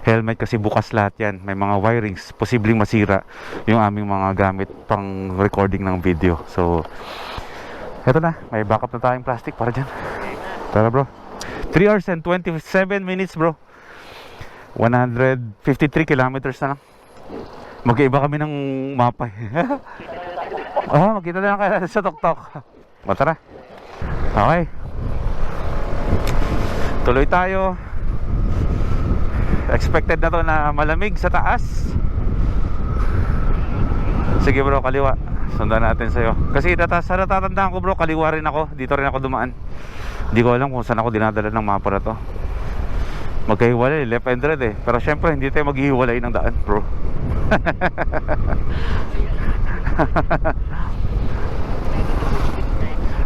helmet kasi bukas lahat yan. May mga wirings, posibleng masira yung aming mga gamit pang recording ng video. So, eto na, may backup na tayong plastic para dyan. Tara bro. 3 hours and 27 minutes bro. 153 kilometers na lang. Mag-iba kami ng mapa. Magkita na lang kayo sa tuktok. Tara. Okay. Tuloy tayo. Expected na to na malamig sa taas. Sige bro, kaliwa. Sundan natin sa'yo. Kasi sa natatandaan ko bro, kaliwa rin ako. Dito rin ako dumaan. Hindi ko alam kung saan ako dinadala ng mapa na to. Magkahiwalay, left and right eh. Pero syempre, hindi tayo maghihiwalay ng daan bro.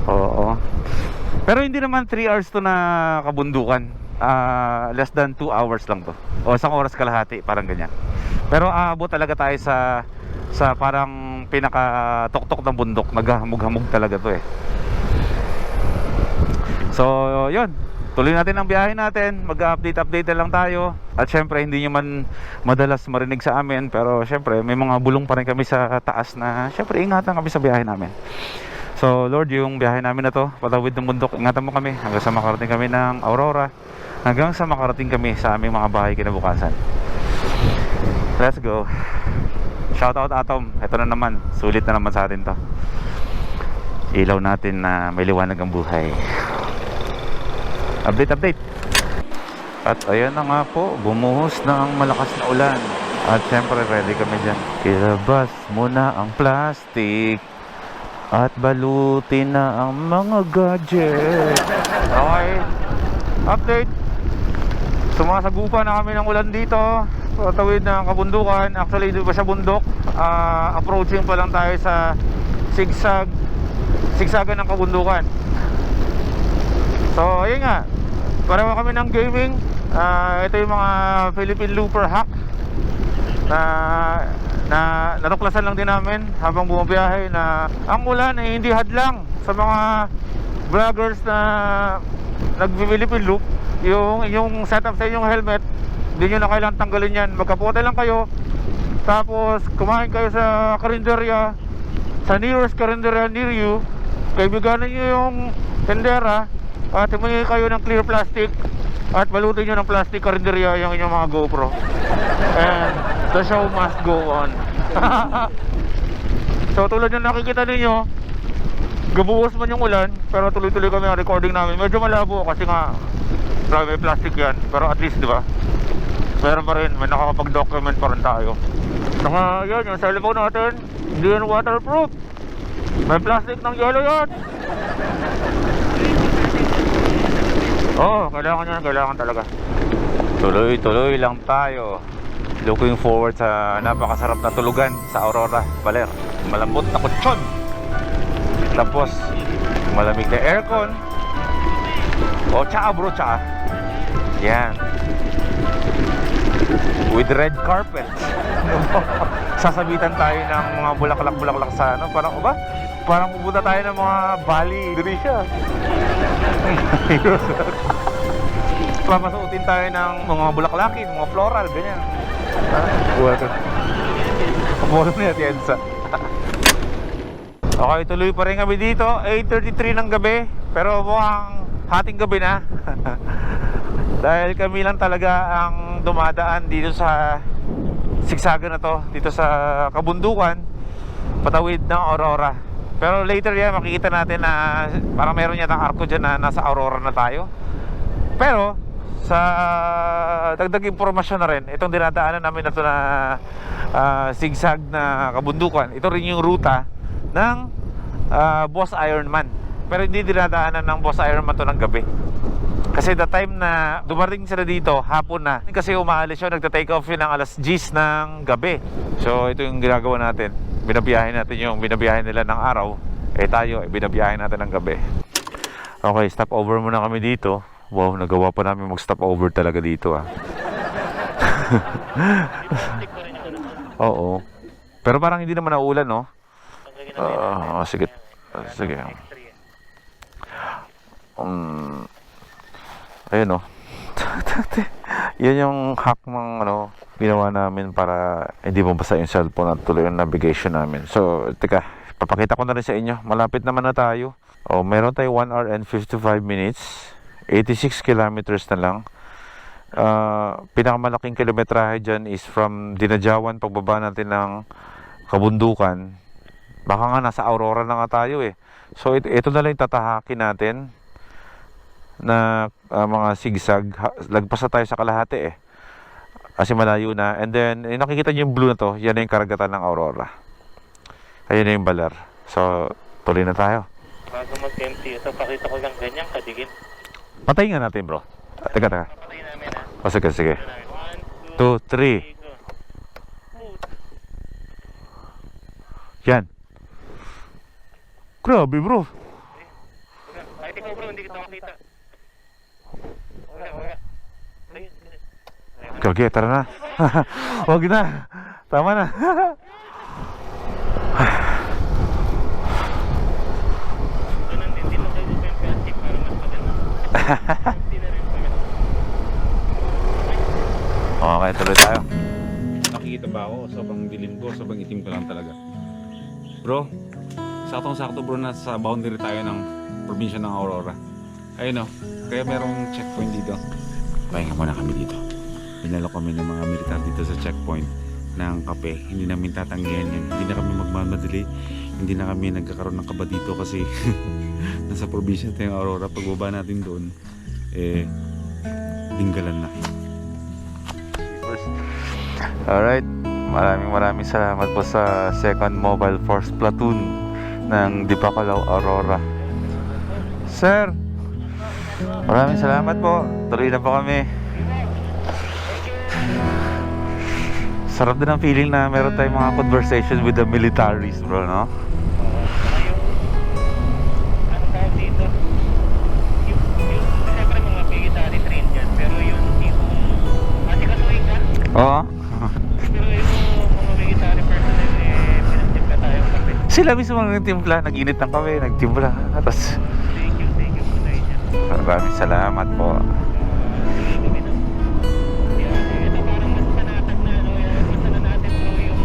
Oo. Pero hindi naman 3 hours to na kabundukan. Less than 2 hours lang to. O 1 oras kalahati, parang ganyan. Pero aabot talaga tayo sa parang pinaka-tuktok ng bundok. Naghahamog-hamog talaga to eh. So, yun. Tuloy natin ang biyahe natin. Mag-update na lang tayo. At syempre, hindi nyo man madalas marinig sa amin. Pero syempre, may mga bulong pa rin kami sa taas na syempre, ingatan kami sa biyahe namin. So, Lord, yung biyahe namin na to, patawid ng bundok, ingatan mo kami hanggang sa makarating kami ng Aurora. Hanggang sa makarating kami sa aming mga bahay kinabukasan. Let's go. Shoutout Atom. Ito na naman. Sulit na naman sa atin to. Ilaw natin na may liwanag ang buhay. Update. At ayan na nga po, bumuhos na ang malakas na ulan. At syempre ready kami dyan. Ilabas muna ang plastic at balutin na ang mga gadget. Okay. Update. Sumasagupa na kami ng ulan dito. Tawid ng kabundukan. Actually, hindi pa siya bundok. Approaching pa lang tayo sa zigzagan ng kabundukan. So, ayun nga. Pareho kami ng gaming. Ito yung mga Philippine Looper hack na natuklasan lang din namin habang bumabiyahe na ang ulan ay hindi hadlang sa mga vloggers na nag-Philippine Loop. Yung setup sa inyong helmet, hindi nyo na kailangan tanggalin yan. Magkapote lang kayo, tapos kumain kayo sa karinderya, sa nearest karinderya near you. Kaibiganan nyo yung tendera at humingi kayo ng clear plastic at balutin nyo ng plastic karinderya yung inyong mga GoPro. And the show must go on. So tulad yung nakikita ninyo, gabuhos man yung ulan, pero tuloy-tuloy kami ang recording namin. Medyo malabo kasi nga grabe plastic yan, pero at least di ba, meron pa rin, may nakakapag-document pa rin tayo. Saka yan, yung cellphone natin, hindi yan waterproof. May plastic ng yellow yan. Oo, kailangan talaga. Tuloy-tuloy lang tayo. Looking forward sa napakasarap na tulugan sa Aurora, Baler. Malambot na kutsyon. Tapos malamig na aircon. O, tsaka bro, tsaka. Yan. With red carpet. Sasabitan tayo ng mga bulaklak-bulaklak sa ano. Parang, ba? Parang pupunta tayo ng mga Bali, Indonesia. Papasuotin tayo ng mga bulaklakin, mga floral, ganyan. Water. Kamulong na natin sa. Okay, tuloy pa rin kami dito. 8:33 ng gabi. Pero mukhang hating gabi na. Dahil kami lang talaga ang dumadaan dito sa siksagan na to. Dito sa kabundukan, patawid ng Aurora. Pero later yan, makikita natin na parang meron yatang arko dyan na nasa Aurora na tayo. Pero sa dagdag impormasyon na rin, itong dinadaanan namin na to na sigsag na kabundukan, ito rin yung ruta ng Boss Ironman. Pero hindi dinadaanan ng Boss Ironman to ng gabi. Kasi the time na dumating sila dito, hapon na. Kasi umaalis yun, nagta-take off yun ng alas 10 ng gabi. So ito yung ginagawa natin. Binabiyahin natin yung binabiyahin nila ng araw. Eh tayo, binabiyahin natin ng gabi. Okay, stop over muna kami dito. Wow, nagawa pa namin mag-stop over talaga dito ah. Oo. Pero parang hindi naman naulan, no? Sige. Sige. Ayun, no? Yan yung hack ng ano, ginawa namin para hindi mabasa yung cellphone at tuloy yung navigation namin. So, teka, papakita ko na rin sa inyo. Malapit naman na tayo. Oh, meron tayo 1 hour and 55 minutes. 86 kilometers na lang. Pinakamalaking kilometrahe dyan is from Dinajawan, pagbaba natin ng kabundukan. Baka nga nasa Aurora na nga tayo eh. So ito na lang yung tatahakin natin na mga sigsag. Lagpas na tayo sa kalahati eh. Kasi malayo na. And then, nakikita nyo yung blue na to, yan na yung karagatan ng Aurora. Ayun na yung balar. So, tuloy na tayo. Bago mag-empty ito, pakita ko lang ganyan kadigin. Patayin nga natin bro. Teka. Patayin namin ha. O sige. 2, 3. Yan. Grabe bro. Kahit ikaw bro, hindi kita makita. Wala. Okay, tara na. Huwag na. Tama na. Hindi mo kayo yung plastic para mas maganda. Okay, tuloy tayo. Nakikita ba ako? Sobrang dilim ko, sobrang itim ko lang talaga. Bro, saktong-sakto bro na sa boundary tayo ng probinsya ng Aurora. Ayun o, kaya merong checkpoint dito. Pahinga muna kami dito. Pinalo kami ng mga militar dito sa checkpoint ng kape. Hindi namin tatanggihan yan. Hindi na kami magmamadali. Hindi na kami nagkakaroon ng kaba dito kasi nasa probinsya tayong Aurora. Pagbaba natin doon, dinggalan na. Alright, maraming salamat po sa 2nd Mobile Force Platoon ng Dipakalaw, Aurora. Sir, maraming salamat po. Tuloy na po kami. Sarap din ang feeling na meron tayong mga conversations with the militaries bro, no? Ano tawag dito? Yung siyempre mga military train dyan, pero yung tipong asikasuhin ka. Oo. Pero yung mga military personnel pinagtimpla tayong kape. Sila mismo ang nagtimpla, nag-init ng kami, nagtimpla. Tapos, Thank you po tayo dyan. maraming salamat po. Ito parang mas panatag na ano, basta na natin bro yung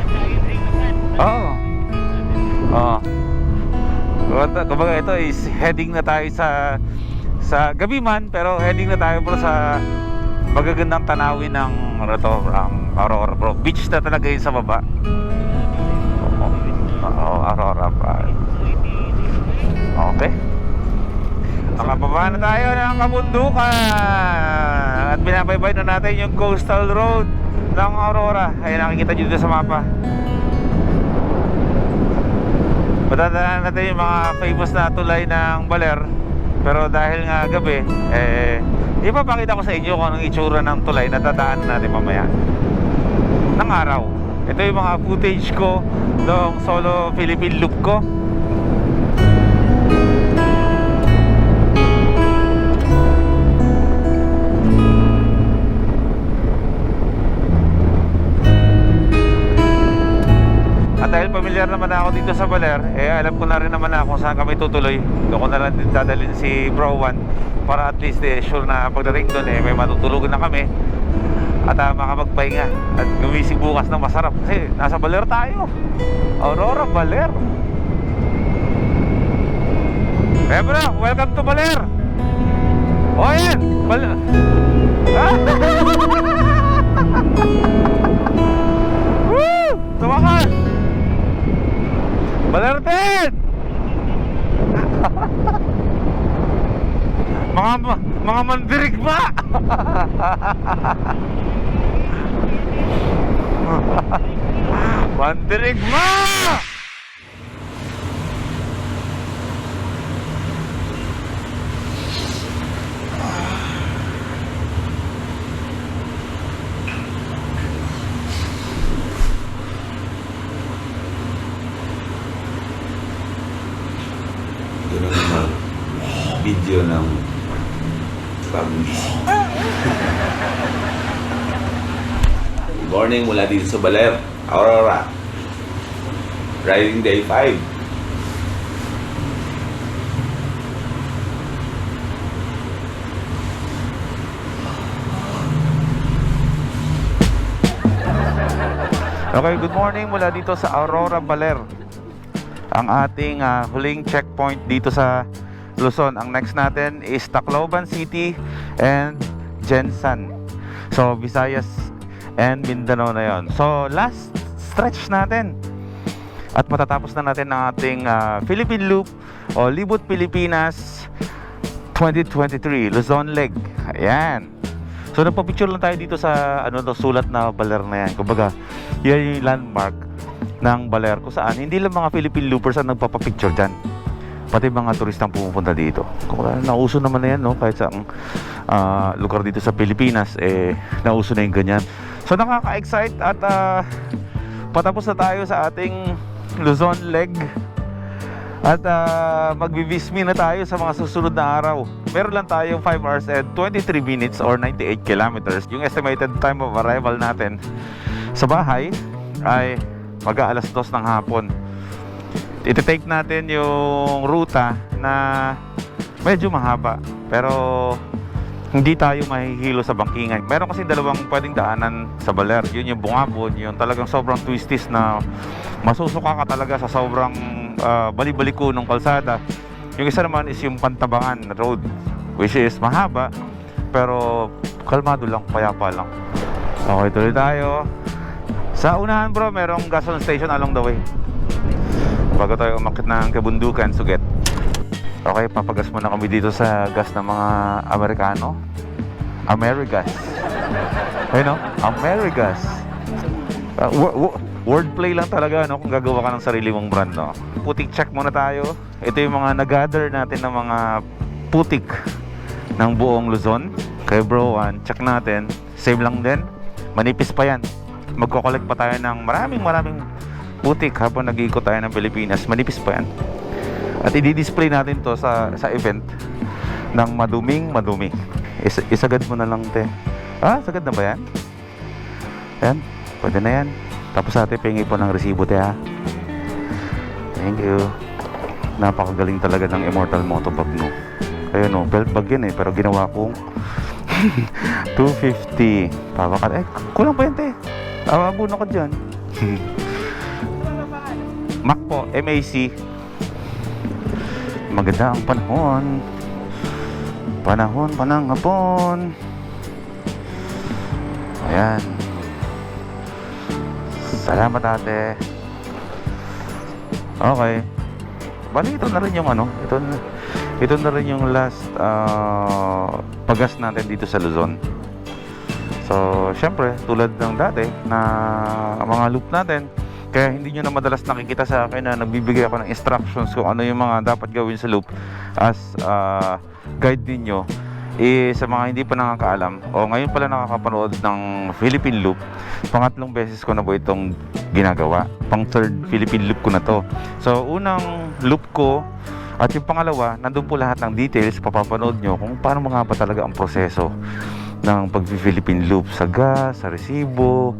giant ring naman. Oo. Kumbaga ito is heading na tayo sa gabi man, pero heading na tayo bro sa magagandang tanawin ng ano to, ang Aurora bro. Beach na talaga yun sa baba. Oo, Aurora pa. Okay. Nakababa na tayo ng kabundukan at binabaybay na natin yung coastal road ng Aurora. Ayun, nakikita nyo dito sa mapa. Matandaan natin yung mga famous na tulay ng Baler. Pero dahil nga gabi, ipapakita ko sa inyo kung anong itsura ng tulay na dadaanan natin mamaya ng araw. Ito yung mga footage ko noong solo Philippine loop ko. familiar naman ako dito sa Baler, eh alam ko na rin naman na kung saan kami tutuloy. Doon ko na lang din dadalhin si Bro Juan para at least sure na pagdating doon may matutulugan na kami at makapagpahinga at gumising bukas na masarap kasi nasa Baler tayo. Aurora, Baler. Eh bro, welcome to Baler. O yan, Baler. Woo! Tumakas! Baler din! mga mandirigma! Mandirigma! Yun ang video ng pag-gising. Good morning mula dito sa Baler, Aurora. Riding day 5. Okay, good morning mula dito sa Aurora, Baler. Ang ating huling checkpoint dito sa Luzon. Ang next natin is Tacloban City and Jensan. So, Visayas and Mindanao na yon. So, last stretch natin. At matatapos na natin ang ating Philippine Loop o Libot Pilipinas 2023 Luzon Leg. Ayan. So nagpa-picture lang tayo dito sa sulat na Baler na yan. Kumbaga, yan yung landmark ng Baler kung saan hindi lang mga Philippine Loopers ang nagpapapicture dyan. Pati mga turistang pumupunta dito. Kumbaga, nauso naman na yan, no? Kahit sa lugar dito sa Pilipinas, nauso na yung ganyan. So nakaka-excite at patapos na tayo sa ating Luzon Leg. At magbibismi na tayo sa mga susunod na araw. Meron lang tayong 5 hours and 23 minutes or 98 kilometers. Yung estimated time of arrival natin sa bahay ay mag-aalas 2 ng hapon. Iti-take natin yung ruta na medyo mahaba, pero hindi tayo mahihilo sa bangkingan. Meron kasi dalawang pwedeng daanan sa Baler. Yun yung Bungabon, yung talagang sobrang twisties na masusuka ka talaga sa sobrang bali-baliko ng kalsada. Yung isa naman is yung Pantabangan Road, which is mahaba pero kalmado lang, payapa lang. Okay, tuloy tayo. Sa unahan bro, merong gasoline station along the way bago tayo umakit ng kabundukan, Suget. Okay, papagas muna kami dito sa gas ng mga Amerikano. Amerigas. Ayun no? Amerigas. Wordplay lang talaga, no? Kung gagawa ka ng sarili mong brand, no? Putik check muna tayo. Ito yung mga nag-gather natin ng mga putik ng buong Luzon. Kay Bro Juan, check natin. Same lang din. Manipis pa yan. Magko-collect pa tayo ng maraming putik habang nag-iikot tayo ng Pilipinas. Manipis pa yan. At i-display natin to sa event ng madumi. Isagad mo na lang, te. Sagad na ba yan? Yan, pwede na yan. Tapos ate, pengi po ng resibo, te, ha. Thank you. Napakagaling talaga ng Immortal Motobag, no. Ayun, no, belt bag yan pero ginawa kong 250. Papakat, kulang pa yan, te. Abuno ka dyan. Mac po, MAC. Maganda ang panahon. Panahon pa ng hapon. Ayan. Salamat ate. Okay. Bali ito na rin yung ito na rin yung last pagas natin dito sa Luzon. So, syempre, tulad ng dati na mga loop natin, kaya hindi nyo na madalas nakikita sa akin na nagbibigay ako ng instructions kung ano yung mga dapat gawin sa loop as guide ninyo. Sa mga hindi pa nakakaalam o ngayon pala nakakapanood ng Philippine Loop, pangatlong beses ko na po itong ginagawa. Pang third Philippine Loop ko na to. So, unang loop ko at yung pangalawa, nandun po lahat ng details, papapanood nyo kung paano nga ba talaga ang proseso ng pag-Philippine Loop sa gas, sa resibo,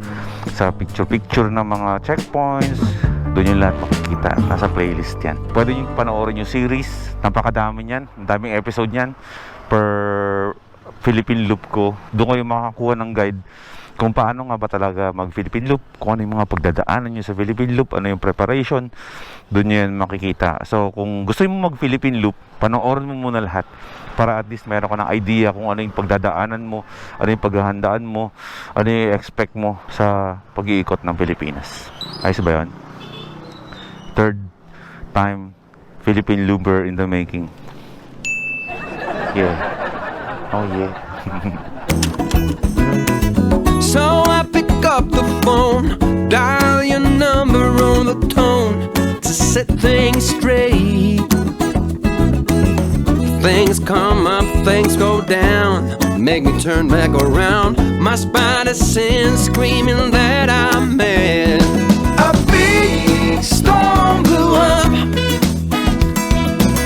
sa picture-picture ng mga checkpoints, Doon yung lahat makikita. Nasa playlist yan. Pwede nyo panoorin yung series. Napakadami yan. Ang daming episode yan. Per Philippine Loop ko. Doon kayo makakuha ng guide kung paano nga ba talaga mag Philippine Loop, kung ano yung mga pagdadaanan nyo sa Philippine Loop, ano yung preparation, doon nyo yan makikita. So kung gusto mo mag Philippine Loop, panoorin mo muna lahat para at least meron ka ng idea kung ano yung pagdadaanan mo, ano yung paghahandaan mo, ano yung expect mo sa pag-iikot ng Pilipinas. Ayos ba yun? Third time Philippine Looper in the making. Yeah. Oh yeah. So I pick up the phone, dial your number on the tone to set things straight. Things come up, things go down, make me turn back around. My spider sense screaming that I'm mad. A big storm blew up,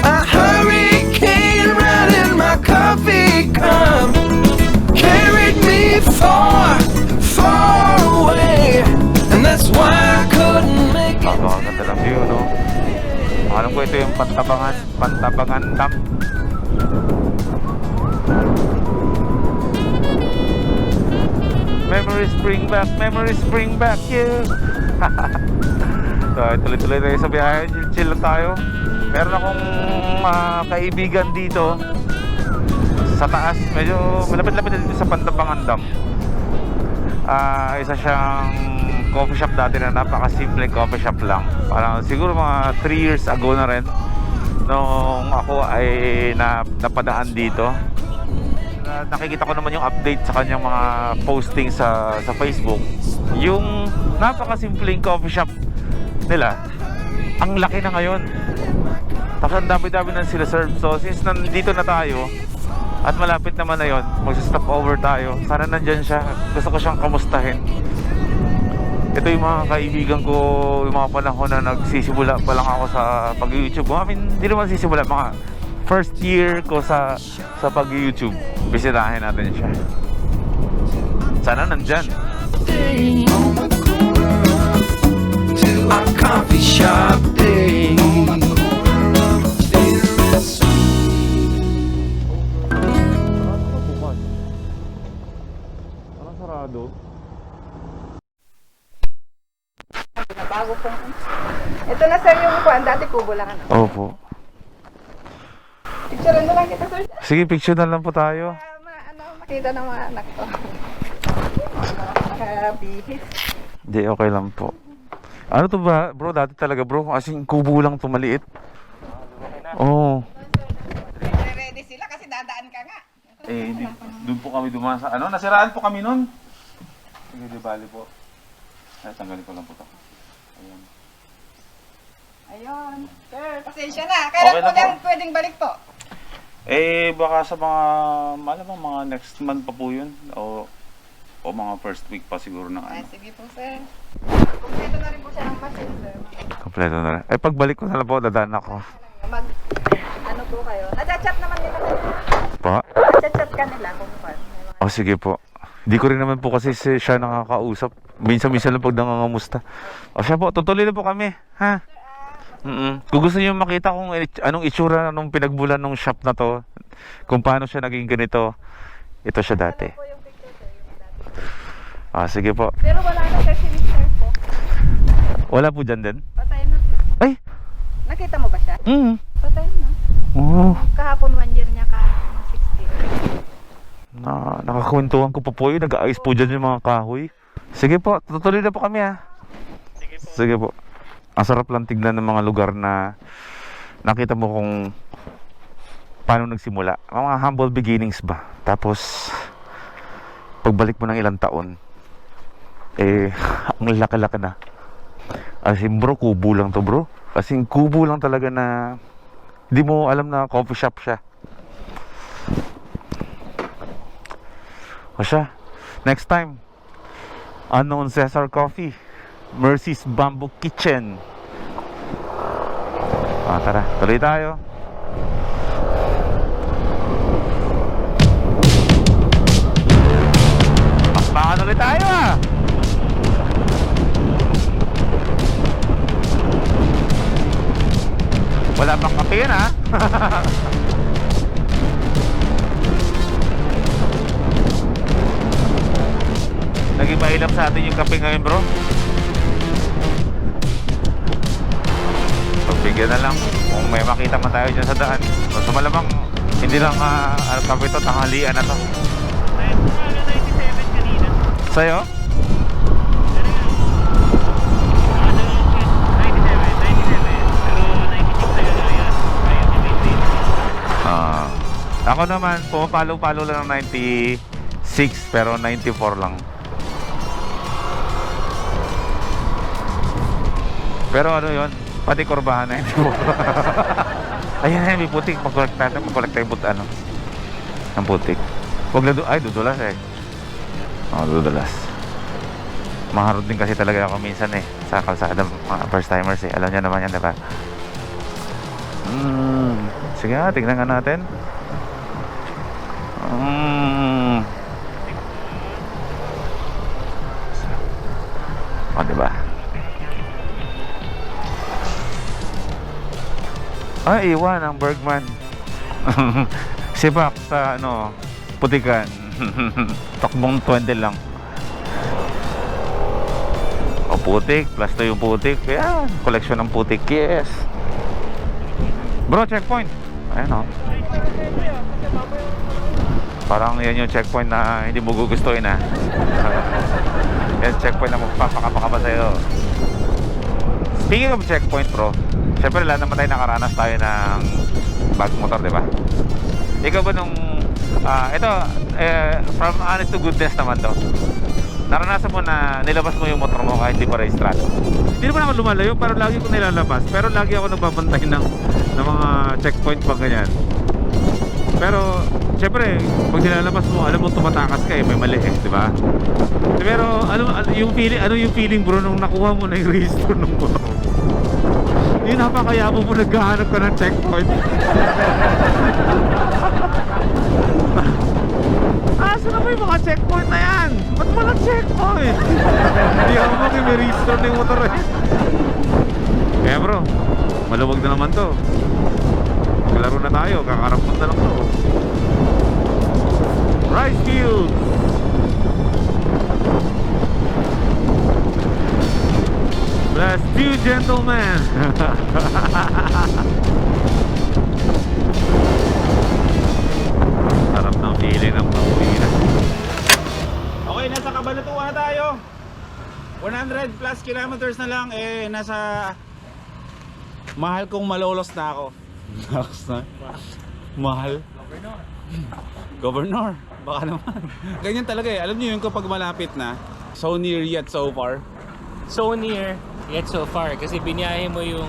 a hurricane right in my coffee cup, carried me far away, and that's why I couldn't make it. Napakaganda ng view, no? Alam ko ito yung Pantabangan Dam. Memories bring back you. So, tuloy-tuloy tayo sa biyahe. Chill lang tayo. Meron akong kaibigan dito sa taas. Medyo malapit-lapit na dito sa Pantabangan Dam. Isa siyang coffee shop dati na napakasimpleng coffee shop lang. Parang siguro mga 3 years ago na rin nung ako ay napadaan dito. Nakikita ko naman yung update sa kanyang mga posting sa Facebook. Yung napakasimpleng coffee shop nila, ang laki na ngayon. Tapos ang dami-dami na sila serve. So since nandito na tayo at malapit naman na yun, mag-stop over tayo. Sana nandyan siya. Gusto ko siyang kamustahin. Ito yung mga kaibigan ko, yung mga panahon na nagsisimula pa lang ako sa pag-YouTube. I mean, hindi naman sisimula, mga first year ko sa pag-YouTube. Bisitahin natin siya. Sana nandyan. To a coffee shop day. Parang sarado. Bago pong... Ito na sir yung kuan, dati kubo lang ano. Opo. Picturean mo lang kita sir. Sige, picture na lang po tayo. Makita ng mga anak ko. Nakabihis. Hindi, okay lang po. Ano to ba, bro? Dati talaga, bro. As in, kubo lang to, maliit. Oo. Ready sila kasi dadaan ka nga. Eh, doon po kami dumaan sa ano, nasiraan po kami noon. Sige, di bali po. Ay, tanggalin ko lang po ito. Ayan. Ayun. Sir, pasensya na. Kailan Okay po na po. lang pwedeng balik po? Eh, baka sa mga, malamang mga next month pa po yun. O mga first week pa siguro ng Ay, ano. sige po sir. Kompleto na rin po siya ng machine sir. Kompleto na rin. Eh, pagbalik ko na lang po, dadaan ako. Ano po kayo? Nagchat naman nila kayo. Pa? Nagchat ka nila kung paano. O, sige po. Hindi ko rin naman po kasi siya nakakausap. Minsan-minsan lang pag nangangamusta. O siya po, tutuloy na po kami. Ha? Kung gusto niyo makita kung anong itsura nung pinagbulan ng shop na to, kung paano siya naging ganito, ito siya dati. Po yung picture sir, yung dati. Sige po. Pero wala na sir si Mr. po. Wala po dyan din? Patay na po. Ay! Nakita mo ba siya? Patay na. Oh, Kahapon 1 year niya ka 60. nakakwentuhan ko pa po yun. Nag-aayos po dyan yung mga kahoy. Sige po, tutuloy na po kami ha. Sige po. Ang sarap lang tignan ng mga lugar na nakita mo kung paano nagsimula. Mga humble beginnings ba. Tapos pagbalik mo ng ilang taon, eh, ang laki-laki na. As in bro, kubo lang to bro. As in kubo lang talaga na hindi mo alam na coffee shop siya. O siya, next time, Unknown Cesar Coffee, Mercy's Bamboo Kitchen. Tara, tuloy tayo. Baka tuloy tayo ah. Wala pang kape yan ha. Naging mahilap sa atin yung kape ngayon bro. Pagbigyan na lang kung may makita man tayo dyan sa daan. So malamang hindi lang kape to, tanghalian na to. Sa'yo? Ako naman, pumapalo-palo lang ng 96 pero 94 lang. Pero ano yun, pati kurbahan 94. Ayan, may putik. Pag-collect natin, pag-collect tayo ano, ng putik. Huwag na ay, dudulas eh. Dudulas. Maharot din kasi talaga ako minsan eh sa kalsada, mga first timers eh. Alam niya naman yan, diba? Sige nga, tignan nga natin. O, diba? Ay, iwan ang Bergman. Sibak sa ano, putikan. Takbong 20 lang. O, putik, plus 2 yung putik. Ayan, koleksyon ng putik. Yes. Bro, checkpoint. Ayan o. Parang yan yung checkpoint na hindi mo gugustuhin ha. Yan checkpoint na magpapakapaka ba sa'yo. Speaking of checkpoint bro, syempre lahat naman tayo nakaranas tayo ng bag motor, diba? Ikaw ba nung ito from honest to goodness naman to, naranasan mo na nilabas mo yung motor mo kahit di pa rehistrado? Hindi naman ako lumalayo, pero lagi ko nilalabas. Pero lagi ako nagbabantay ng mga checkpoint pag ganyan. Pero syempre pag nilalabas mo, alam mo tumatakas ka eh, may mali eh, di ba? Pero ano yung feeling bro nung nakuha mo na yung rehistro ng motor mo? Yung napakayabo mo, naghahanap ka ng checkpoint. Saan na ba yung mga checkpoint na yan? Ba't walang checkpoint? Hindi ako may rehistro na yung motor eh. Kaya bro, maluwag na naman to. Maglaro na tayo, kakarapot na lang to. Rice field. Let's do gentlemen. Sarap ng feeling ng pauwi na. Okay, nasa Cabanatuan na tayo. 100 plus kilometers na lang, eh nasa mahal kong malolos na ako. Mahal. Governor, baka naman. Ganyan talaga eh. Alam niyo yung kapag malapit na, so near yet so far. So near, yet so far. Kasi biniyahe mo yung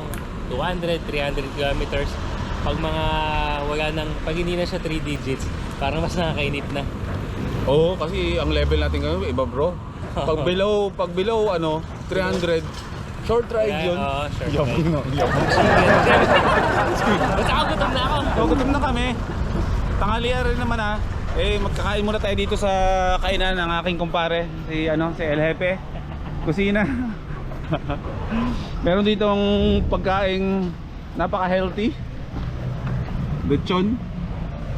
200, 300 kilometers. Pag pag hindi na siya 3 digits, parang mas nakakainip na. Oo, kasi ang level natin ngayon iba bro. Pag below ano, 300, short ride yun. Oo, short Yabang ride. na, yabang. Basta ako gutom na ako. So, gutom na kami. Tanghalian rin naman ha. Eh, magkakain muna tayo dito sa kainan ng aking kumpare, si El Jefe. Kusina. Meron dito ang pagkain napaka-healthy. Lechon.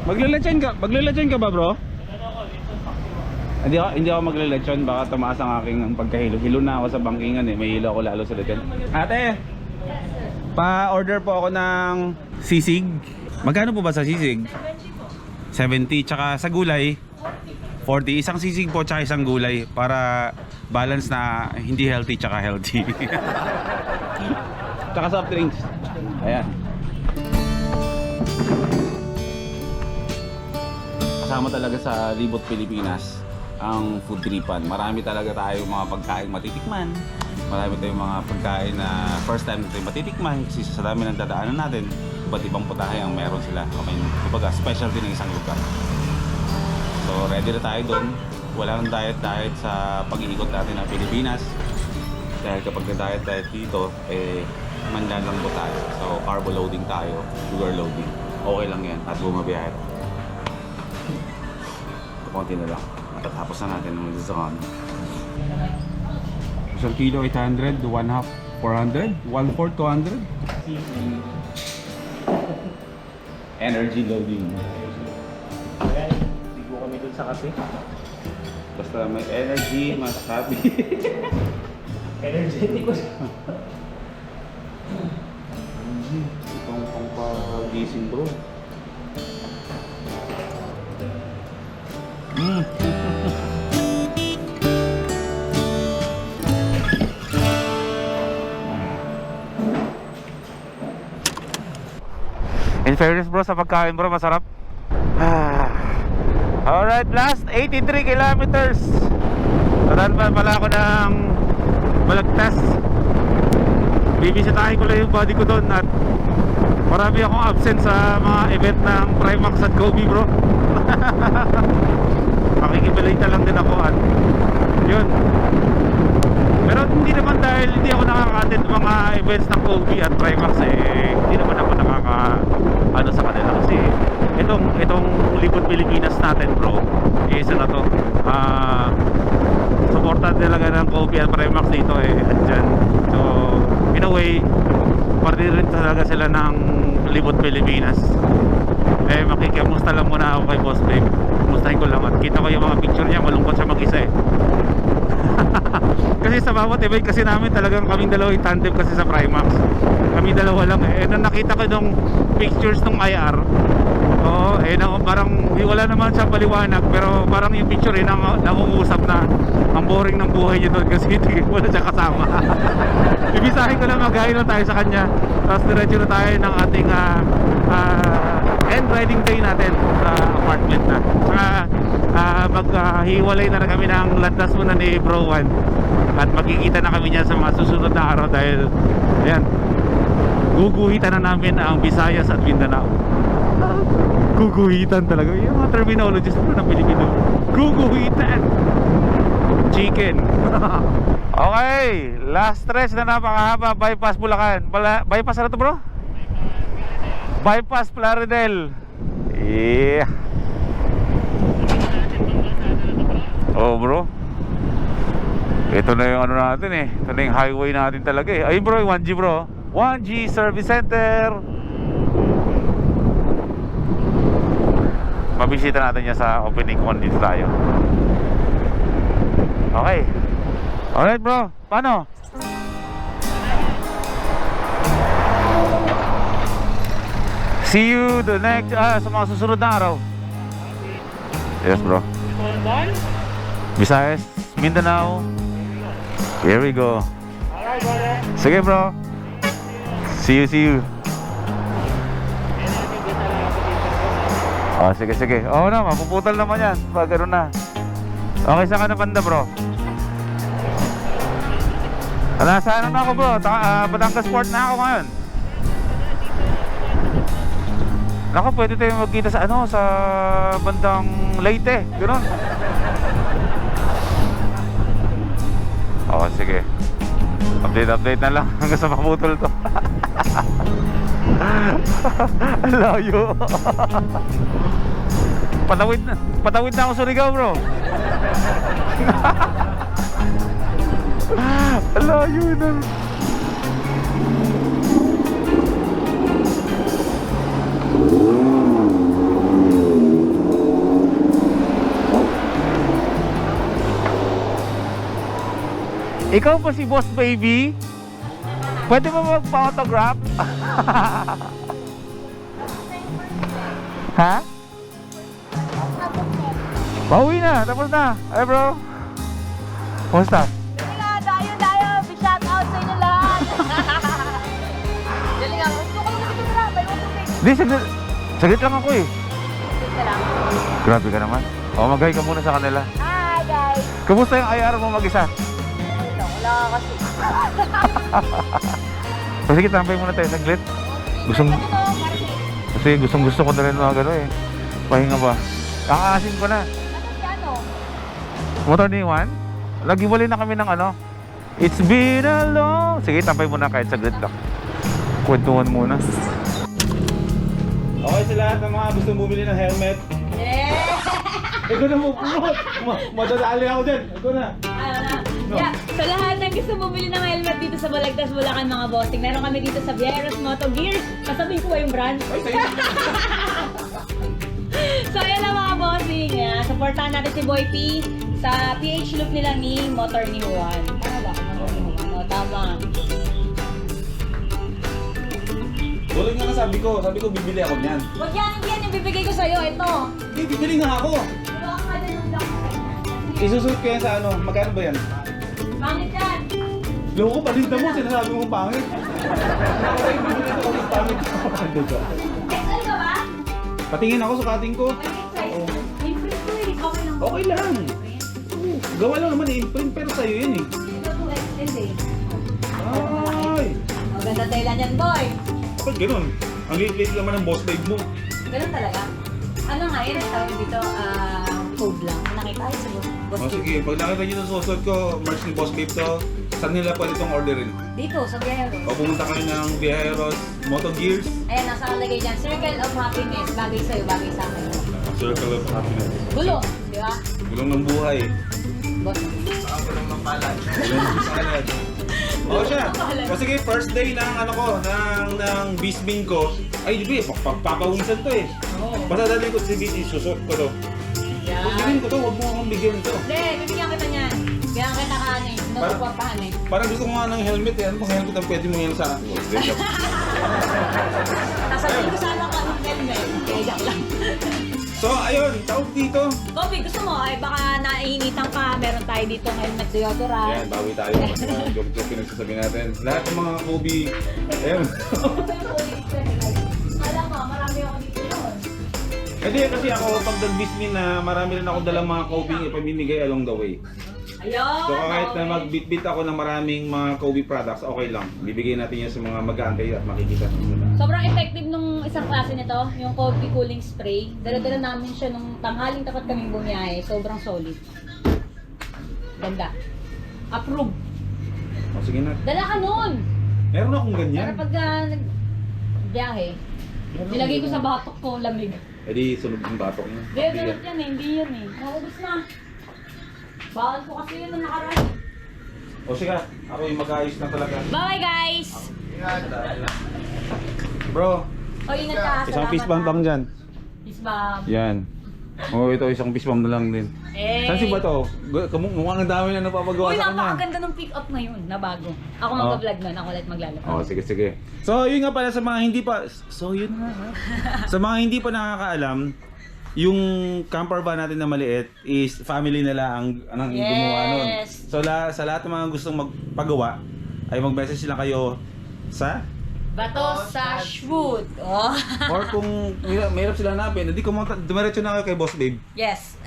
Maglelechon ka ba, bro? Hindi ako maglelechon, baka tumaas ang aking pagkahilo. Hilo na ako sa bangkingan eh, may hilo ako lalo sa lechon. Ate, pa-order po ako ng sisig. Magkano po ba sa sisig? 70, tsaka sa gulay 40. Isang sisig po tsaka isang gulay para balance na hindi healthy tsaka healthy. Tsaka soft drinks. Ayan. Kasama talaga sa Libot Pilipinas ang food tripan. Marami talaga tayo mga pagkain matitikman. Marami tayong mga pagkain na first time natin matitikman kasi sa dami ng dadaanan natin, iba't ibang putahe ang meron sila. Kumbaga, specialty ng isang lugar. So, ready na tayo doon. Walang diet sa pag-iikot natin ng Pilipinas. Dahil kapag na-diet dito, eh, manlalambo tayo. So, carbo loading tayo, sugar loading. Okay lang yan at bumabiyahe. Konti na lang. Matatapos na natin ang magsasakon. Isang kilo 800, 1/2 400, 1/4 200. Energy loading. Ayan, ligo kami dun sa kape. Basta may energy, mas happy. Energetic ko. Itong pangpagising bro. In fairness bro, sa pagkain bro, masarap. Alright, last 83 kilometers. Tadaan pa pala ako ng Balagtas. Bibisitahin ko lang yung body ko doon. At marami akong absent sa mga event ng Primax at Kobe bro. Makikibalita lang din ako. At yun. Pero hindi naman dahil hindi ako nakaka-attend mga events ng Kobe at Primax hindi naman ako ano sa kanila kasi itong Libot Pilipinas natin bro is ano to supportan talaga ng Kobe at Primax dito andyan. So in a way parte rin talaga sila ng Libot Pilipinas. Makikimusta lang muna ako kay Boss Babe. Kumustahin ko lang at kita ko yung mga picture niya, malungkot siya mag-isa kasi sa bawat event kasi namin talagang kaming dalawa yung tandem kasi sa Primax. Kami dalawa lang nung nakita ko nung pictures nung IR parang wala naman siya paliwanag pero parang yung picture nangungusap na ang boring ng buhay niya doon kasi wala siya kasama. Ibisahin ko na mag-gaya lang tayo sa kanya tapos diretso na tayo ng ating end riding day natin sa apartment na saka maghiwalay na kami ng landas muna ni Bro Juan at magkikita na kami niya sa mga susunod na araw dahil ayan, guguhitan na namin ang Visayas at Mindanao. Guguhitan talaga yung mga terminologies ng Pilipino. Guguhitan chicken. Okay, last stretch na napakahaba. Bypass Bulacan. Bypass ano to bro? Bypass Plaridel. Yeah. Oh bro, ito na yung ano natin ito na yung highway natin talaga ayun bro, yung 1G bro, 1G Service Center. Mabisita natin niya sa opening con dito tayo. Okay. Alright bro, paano? See you the next sa mga susunod na araw. Yes bro. Visayas, Mindanao. Here we go. Sige bro. See you. Oh, sige. Oo na, mapuputal naman yan pag gano'n na. Okay, saan ka na banda bro? Nasa ano na ako bro? Batangas Port na ako ngayon. Naku, pwede tayo magkita sa ano, sa bandang Leyte, gano'n. Oo, sige. Update na lang hanggang sa maputol to. Ang layo. Patawid na ako Surigao bro. Ang layo na. Ikaw ba si Boss Baby? Pwede ba magpa-autograph? Ha? Pauwi na, tapos na. Ay bro, kumusta? Dayo. Shout out sa inyo lahat. Dali nga. Gusto ko lang na. May tubig. Hindi, saglit lang ako Dito lang. Grabe ka naman. Mag-hi ka muna sa kanila. Hi guys. Kumusta yung IR mo mag-isa? Wala kasi. Sige, tambay muna tayo saglit. Gusto ko na rin mga gano'n pahinga ba? Kakaasin ko na. Motor ni Juan? Lagi-wali na kami ng ano. It's been a long... Sige, tambay muna kahit saglit lang. Kwentuhan muna. Okay sa lahat ng mga gustong bumili ng helmet. Yeah! Ikaw na mo, madadali ako dyan. Ikaw na. Yeah, sa lahat ng yung gusto bumili ng helmet dito sa Balagtas, Bulacan mga bossing. Meron kami dito sa Vieros Moto Gears. Kasabihin ko ba yung brand? So ayan lang mga bossing. Supportahan natin si Boy P sa PH loop nila ni Motor ni Juan. Tama ba? Motor ni Juan. O, tama. Tulad nga sabi ko bibili ako niyan. Huwag yan, hindi yan yung bibigay ko sa'yo. Ito. Hindi, bibili nga ako. Wala ka din ng black. Isusuot ko yan sa ano, magkano ba yan? Pangit yan. Loko, palinta mo, sinasabi mong pangit. Okay, bibili ko ulit pangit. XL ka ba? Patingin ako, sukating ko. May size. Imprint ko eh. Okay lang. Okay lang. Gawa lang naman i-imprint, pero sa'yo yun eh. Ito 2XL eh. Ay! Maganda tela niyan, boy. Bakit ganun? Ang liit-liit naman ng boss babe mo. Ganun talaga. Ano nga, yun ang tawag dito, code lang. Nakita ay sa boss. O sige, pag nakita nyo ng susunod ko, merch ni boss babe to, saan nila pwede itong orderin? Dito, sa Viajero. O pumunta kayo ng Viajeros Moto Gears, Ayan, nasa kalagay dyan. Circle of Happiness. Bagay sa'yo, bagay sa akin. Circle of Happiness. Gulong, di ba? Gulong ng buhay. Boss. Gulong ng salad. O siya. O sige, first day ng ano ko, ng bisbing ko. Ay, di ba, papawisan to eh. Basta dalhin ko si BT, susot ko to. Yan. Bigyan ko to, huwag mo akong bigyan to. Hindi, bibigyan kita niyan. Bigyan kita ka ano eh. Sinusuportahan eh. Parang gusto ko nga ng helmet eh. Ano bang helmet ang pwede mo yan sa akin? Sasabihin ko sana ka ng helmet. Kaya joke lang. So, ayun, tawag dito. Kobe, gusto mo? Ay baka naiinitan ka. Meron tayo dito helmet deodorant. Ayan, bawi tayo. Joke-joke pinagsasabi natin. Lahat ng mga Kobe, ayun. Alam mo, marami ako dito yun. Hindi, kasi ako pag nag-bismin na marami rin ako dalang mga Kobe ipamimigay along the way. Ayun. So kahit na okay. magbitbit ako ng maraming mga Kobe products, okay lang. Bibigay natin yan sa mga mag-aantay at makikita nila. Sobrang effective nung isang klase nito, yung Kobe cooling spray. Dala-dala namin siya nung tanghaling tapat kaming bumiyahe. Sobrang solid. Ganda. Approve. O sige na. Dala ka nun! Meron akong ganyan. Para pag nagbiyahe, nilagay ko sa batok ko lamig. Eh di sunod yung batok niya. Deodorant yan eh, hindi yan eh. Naubos na. Bawal ko kasi yun nung nakaraan. O sige, ako yung mag-ayos na talaga. Bye guys! Bro, O ingat ka. isang salamat, fist bump lang dyan. Fist bump. Yan. O ito, isang fist bump na lang din. Eh. Saan si ba to? Mukhang ang dami na napapagawa Uy, sa kanya. napakaganda ng pick up ngayon na bago. Ako mag-vlog nun, ako ulit maglalaro. Oh, sige, sige. So, yun nga pala sa mga hindi pa... So, yun nga ha? Sa mga hindi pa nakakaalam, yung camper van natin na maliit is family nila ang gumawa nun. Yes. So, sa lahat ng mga gustong magpagawa, ay mag-message lang kayo sa... Bato sa Shwood. Oh. Or kung mahirap sila hanapin, hindi dumiretso na kayo kay Boss Babe. Yes.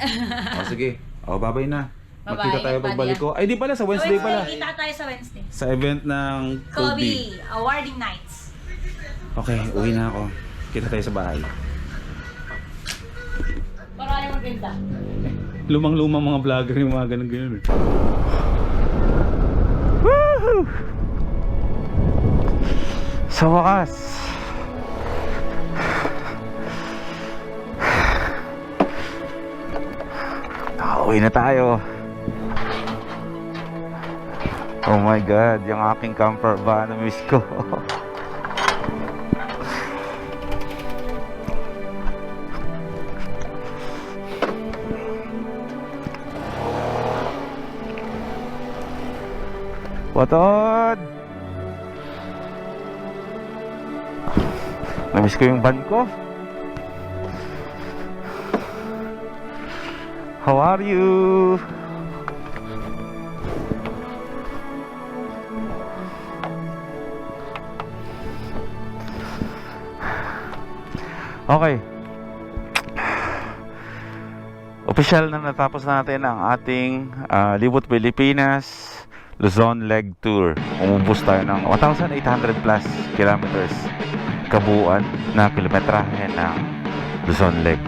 O, sige. O, bye-bye na. Bye-bye, Magkita tayo ingat, pagbalik Padya. ko. Ay, di pala, sa Wednesday pala. Kita tayo sa Wednesday. Sa event ng Kobe. Kobe, awarding nights. Okay, uwi na ako. Kita tayo sa bahay. Maraming maganda. Lumang-lumang mga vlogger yung mga ganun-ganun. Woohoo! Sa wakas, nakauwi na tayo. Oh my God, yung aking camper van, na-miss ko. Watod! Namiss ko yung van ko. How are you? Okay. Official na natapos natin ang ating Libot Pilipinas Luzon Leg Tour. Umubos tayo ng 1,800 plus kilometers kabuuan na kilometrahe ng Luzon Leg.